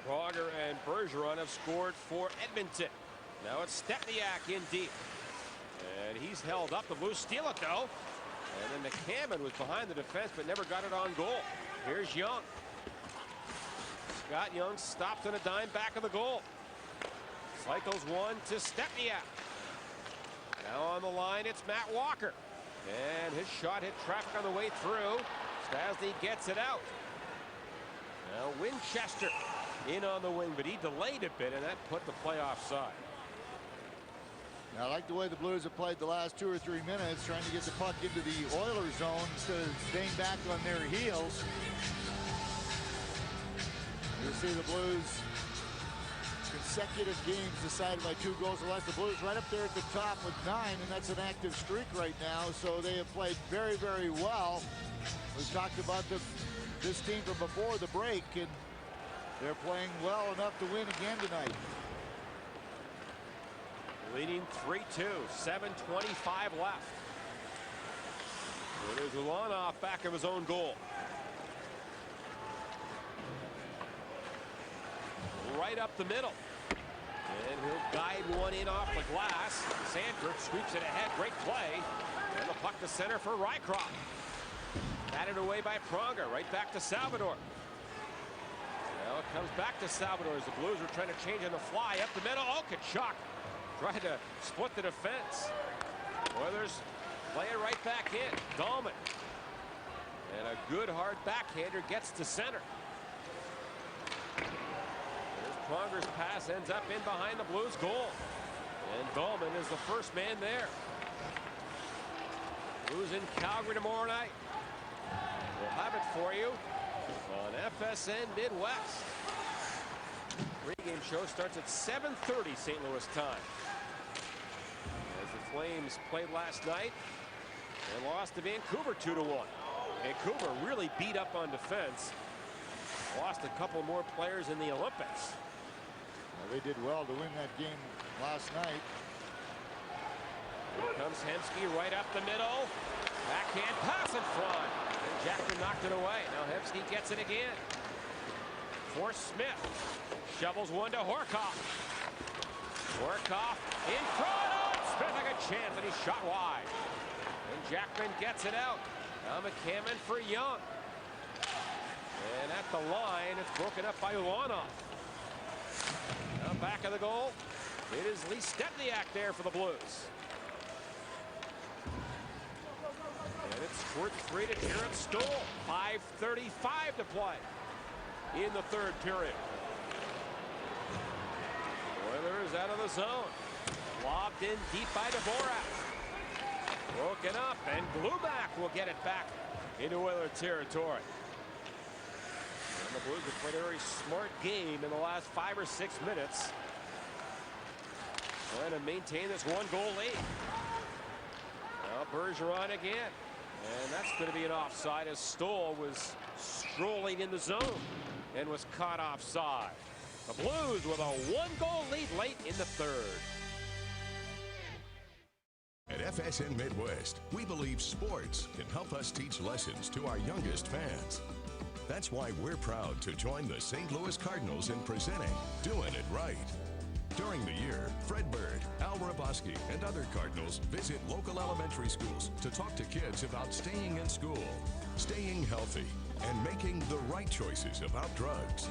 Pronger and Bergeron have scored for Edmonton. Now it's Stepniak in deep. And he's held up. The Blues steal it, though. And then McCammon was behind the defense but never got it on goal. Here's Young. Scott Young stopped on a dime back of the goal. Cycles one to Stepniak. Now on the line, it's Matt Walker. And his shot hit traffic on the way through. Stastny gets it out. Now Winchester in on the wing, but he delayed a bit, and that put the play offside. Now, I like the way the Blues have played the last 2 or 3 minutes, trying to get the puck into the Oilers zone instead of staying back on their heels. You see the Blues consecutive games decided by 2 goals or less. The Blues right up there at the top with 9, and that's an active streak right now. So they have played very, very well. We've talked about this team from before the break, and they're playing well enough to win again tonight. Leading 3-2, 7:25 left. So there's Ulanov back of his own goal. Right up the middle. And he'll guide one in off the glass. Sandberg sweeps it ahead. Great play. And the puck to center for Rycroft. Batted away by Pronger. Right back to Salvador. Now it comes back to Salvador as the Blues were trying to change on the fly. Up the middle. Oh, Tkachuk tried to split the defense. Oilers play it right back in. Dahlman. And a good hard backhander gets to center. Pronger's pass ends up in behind the Blues goal. And Dahlman is the first man there. Blues in Calgary tomorrow night. We'll have it for you on FSN Midwest. Pre-game show starts at 7:30 St. Louis time. As the Flames played last night and lost to Vancouver 2-1. Vancouver really beat up on defense. Lost a couple more players in the Olympics. They did well to win that game last night. Here comes Hemsky right up the middle. Backhand pass in front. And Jackman knocked it away. Now Hemsky gets it again. For Smith. Shovels one to Horkoff. Horkoff in front. Oh, Smith had a chance and he shot wide. And Jackman gets it out. Now McCammon for Young. And at the line, it's broken up by Ulanov. Now back of the goal. It is Lee Stepniak there for the Blues. And it's Squirt 3 to Jarrett Stoll. 5:35 to play in the third period. Oilers out of the zone. Lobbed in deep by Dvorak. Broken up, and Gluback will get it back into Oiler territory. And the Blues have played a very smart game in the last 5 or 6 minutes. trying to maintain this 1-goal lead. Now Bergeron again. And that's going to be an offside as Stoll was strolling in the zone and was caught offside. The Blues with a 1-goal lead late in the third. At FSN Midwest, we believe sports can help us teach lessons to our youngest fans. That's why we're proud to join the St. Louis Cardinals in presenting Doing It Right. During the year, Fred Bird, Al Raboski, and other Cardinals visit local elementary schools to talk to kids about staying in school, staying healthy, and making the right choices about drugs.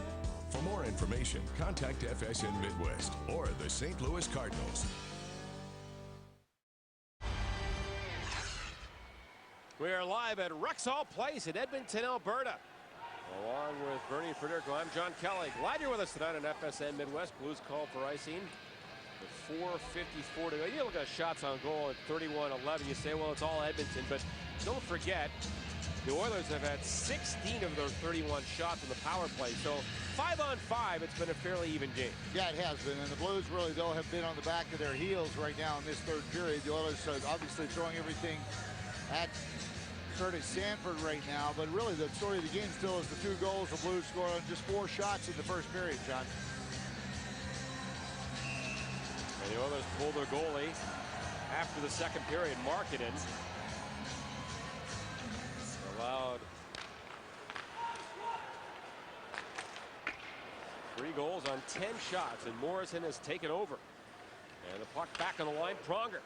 For more information, contact FSN Midwest or the St. Louis Cardinals. We are live at Rexall Place in Edmonton, Alberta. Along with Bernie Federico, I'm John Kelly. Glad you're with us tonight on FSN Midwest. Blues called for icing. With 4:54 to go. You look at shots on goal at 31-11. You say, well, it's all Edmonton. But don't forget, the Oilers have had 16 of their 31 shots in the power play. So 5-on-5, it's been a fairly even game. Yeah, it has been. And the Blues really, though, have been on the back of their heels right now in this third period. The Oilers are obviously throwing everything at Curtis Sanford right now, but really the story of the game still is the 2 goals the Blues scored on just 4 shots in the first period, John. And the Oilers pulled their goalie after the second period, Markkanen. Allowed 3 goals on 10 shots, and Morrison has taken over. And the puck back on the line, Pronger.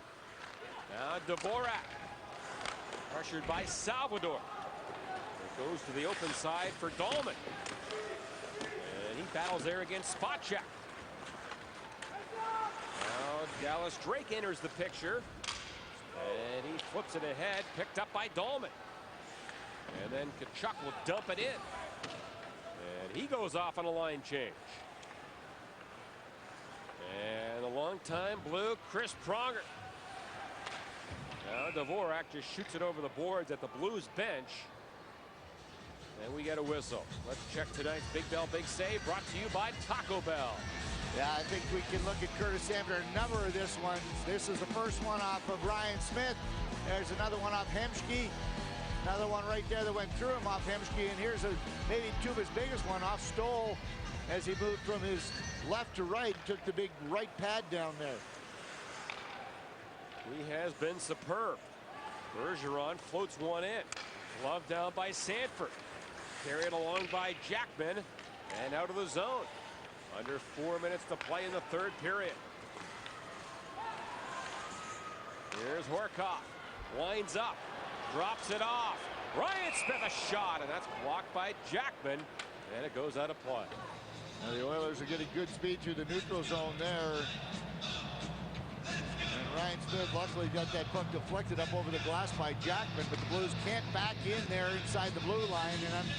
Now Dvorak. Pressured by Salvador. It goes to the open side for Dahlman. And he battles there against Spacek. Now Dallas Drake enters the picture. And he flips it ahead, picked up by Dahlman. And then Tkachuk will dump it in. And he goes off on a line change. And a longtime Blue, Chris Pronger. Now Dvorak just shoots it over the boards at the Blues bench. And we get a whistle. Let's check tonight's Big Bell Big Save, brought to you by Taco Bell. Yeah, I think we can look at Curtis Sanford. A number of this one. This is the first one off of Ryan Smith. There's another one off Hemsky. Another one right there that went through him off Hemsky. And here's maybe 2 of his biggest one off Stoll as he moved from his left to right. Took the big right pad down there. He has been superb. Bergeron floats one in. Glove down by Sanford. Carried along by Jackman. And out of the zone. Under 4 minutes to play in the third period. Here's Horkoff. Winds up. Drops it off. Ryan Smith a shot. And that's blocked by Jackman. And it goes out of play. Now the Oilers are getting good speed through the neutral zone there. Ryan Smith luckily got that puck deflected up over the glass by Jackman, but the Blues can't back in there inside the blue line, and I'm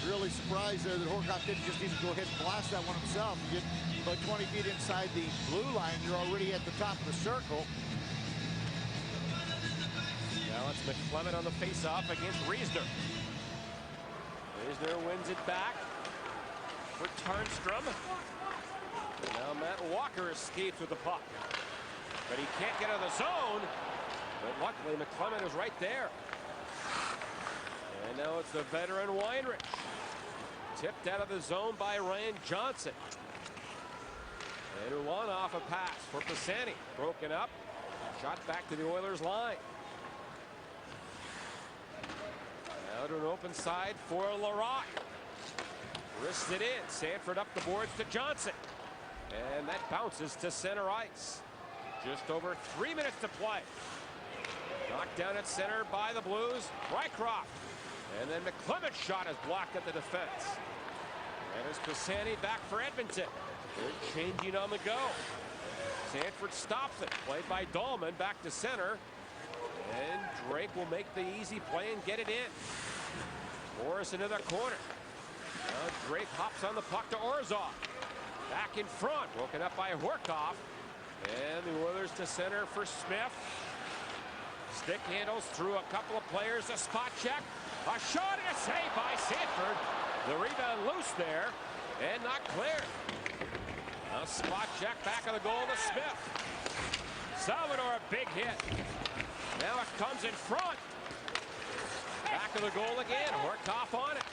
really surprised there that Horkoff didn't just even go ahead and blast that one himself. You get about 20 feet inside the blue line, you're already at the top of the circle. Now it's McClement on the faceoff against Riesner. Riesner wins it back for Tarnstrom. And now Matt Walker escapes with the puck. But he can't get out of the zone. But luckily, McClement is right there. And now it's the veteran Weinrich. Tipped out of the zone by Ryan Johnson. And one off a pass for Pisani. Broken up. Shot back to the Oilers line. Now to an open side for Larocque. Wrists it in. Sanford up the boards to Johnson. And that bounces to center ice. Just over 3 minutes to play. Knocked down at center by the Blues. Rycroft. And then McClement's shot is blocked at the defense. And it's Pisani back for Edmonton. They're changing on the go. Sanford stops it. Played by Dahlman back to center. And Drake will make the easy play and get it in. Morris into the corner. Now Drake hops on the puck to Orzov. Back in front. Broken up by Horkoff. And the Oilers to center for Smith. Stick handles through a couple of players. A spot check. A shot and a save by Sanford. The rebound loose there and not cleared. Now spot check back of the goal to Smith. Salvador, a big hit. Now it comes in front. Back of the goal again. Horkoff on it.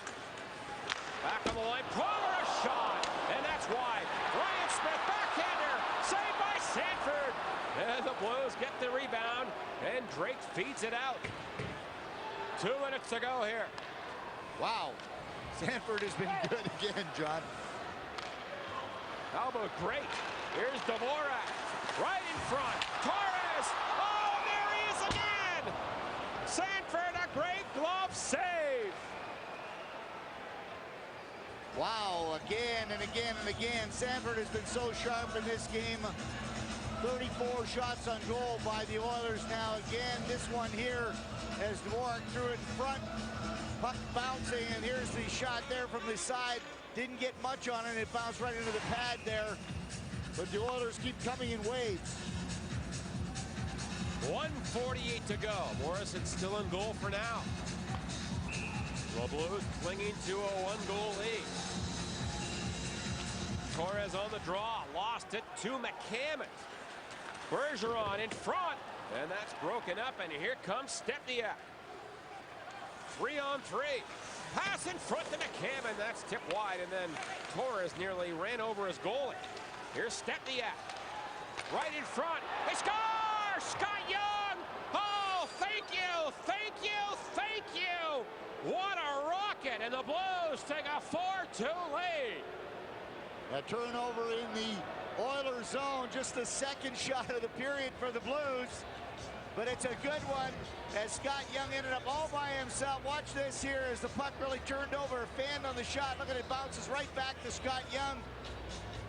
Back on the line. Palmer, a shot. And that's wide. Ryan Smith, backhander. Saved by Sanford. And the Blues get the rebound. And Drake feeds it out. 2 minutes to go here. Wow. Sanford has been good again, John. How about great? Here's Dvorak. Right in front. Torres. Oh, there he is again. Sanford, a great glove save. Wow, again and again and again. Sanford has been so sharp in this game. 34 shots on goal by the Oilers now. Again, this one here as Dvorak threw it in front. Puck bouncing, and here's the shot there from the side. Didn't get much on it. It bounced right into the pad there. But the Oilers keep coming in waves. 1:48 to go. Morrison still in goal for now. The Blues clinging to a 1-goal lead. Torres on the draw. Lost it to McCammon. Bergeron in front. And that's broken up. And here comes Stepniak. 3-on-3. Pass in front to McCammon. That's tipped wide. And then Torres nearly ran over his goalie. Here's Stepniak. Right in front. They score! Scott Young! Oh, thank you! Thank you! Thank you! What a rocket! And the Blues take a 4-2 lead. A turnover in the Oilers zone. Just the second shot of the period for the Blues. But it's a good one as Scott Young ended up all by himself. Watch this here as the puck really turned over. Fanned on the shot. Look at it, bounces right back to Scott Young.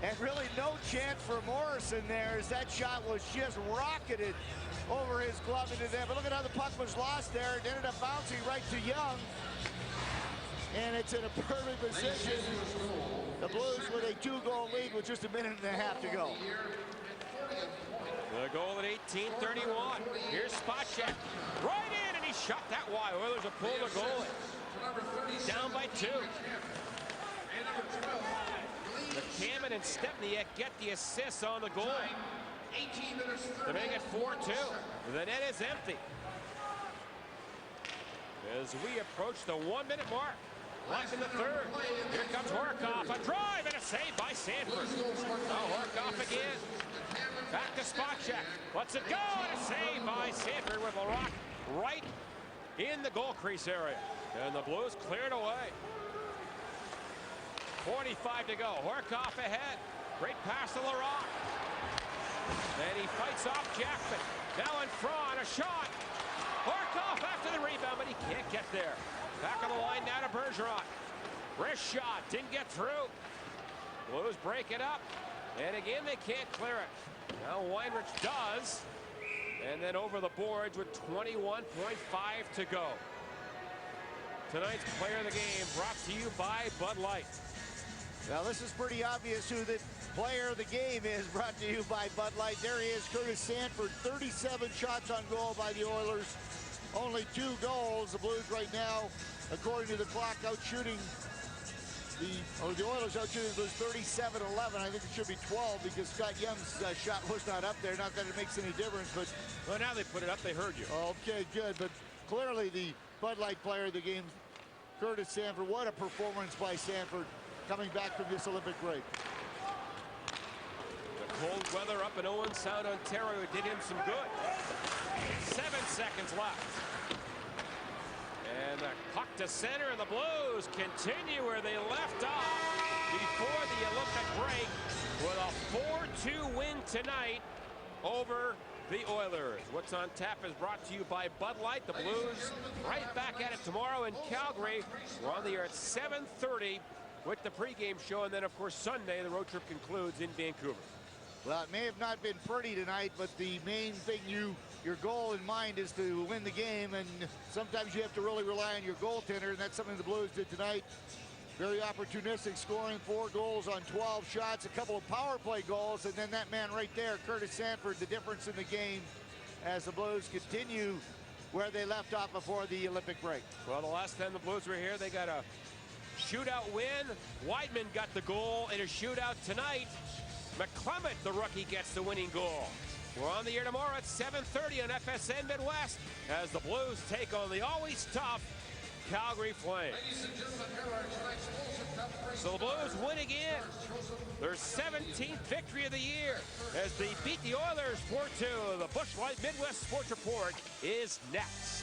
And really no chance for Morrison there as that shot was just rocketed over his glove into there. But look at how the puck was lost there. It ended up bouncing right to Young. And it's in a perfect position. The Blues with a 2-goal lead with just a minute and a half to go. The goal at 18:31. Here's Spacek. Right in, and he shot that wide. Oilers have pulled a goalie. Down by 2. McCammon and Stepniak get the assists on the goal to make it 4-2. The net is empty. As we approach the 1-minute mark. Left in the third. Here comes Horkoff. A drive and a save by Sanford. Now Horkoff again. Back to Spacek. Lets it go and a save by Sanford with Larocque right in the goal crease area. And the Blues cleared away. 45 to go. Horkoff ahead. Great pass to Larocque. And he fights off Jackman. Now in front. A shot. Horkoff after the rebound, but he can't get there. Back on the line now to Bergeron. Wrist shot, didn't get through. Blues break it up, and again they can't clear it. Now Weinrich does, and then over the boards with 21.5 to go. Tonight's player of the game brought to you by Bud Light. Now this is pretty obvious who the player of the game is, brought to you by Bud Light. There he is, Curtis Sanford, 37 shots on goal by the Oilers. Only 2 goals. The Blues right now, according to the clock, out shooting the Oilers out shooting the Blues 37-11. I think it should be 12 because Scott Young's shot was not up there. Not that it makes any difference, but well, now they put it up. They heard you. Okay, good. But clearly the Bud Light player of the game, Curtis Sanford. What a performance by Sanford coming back from this Olympic break. The cold weather up in Owen Sound, Ontario did him some good. 7 seconds left. And the puck to center, and the Blues continue where they left off before the Olympic break with a 4-2 win tonight over the Oilers. What's on Tap is brought to you by Bud Light. The Blues right back at it tomorrow in Calgary. We're on the air at 7:30 with the pregame show, and then of course Sunday the road trip concludes in Vancouver. Well, it may have not been pretty tonight, but the main thing your goal in mind is to win the game, and sometimes you have to really rely on your goaltender, and that's something the Blues did tonight. Very opportunistic, scoring 4 goals on 12 shots, a couple of power play goals, and then that man right there, Curtis Sanford, the difference in the game as the Blues continue where they left off before the Olympic break. Well, the last time the Blues were here, they got a shootout win. Weidman got the goal in a shootout tonight. McClement, the rookie, gets the winning goal. We're on the air tomorrow at 7:30 on FSN Midwest as the Blues take on the always tough Calgary Flames. So the Blues win again. Their 17th victory of the year as they beat the Oilers 4-2. The Busch Light Midwest Sports Report is next.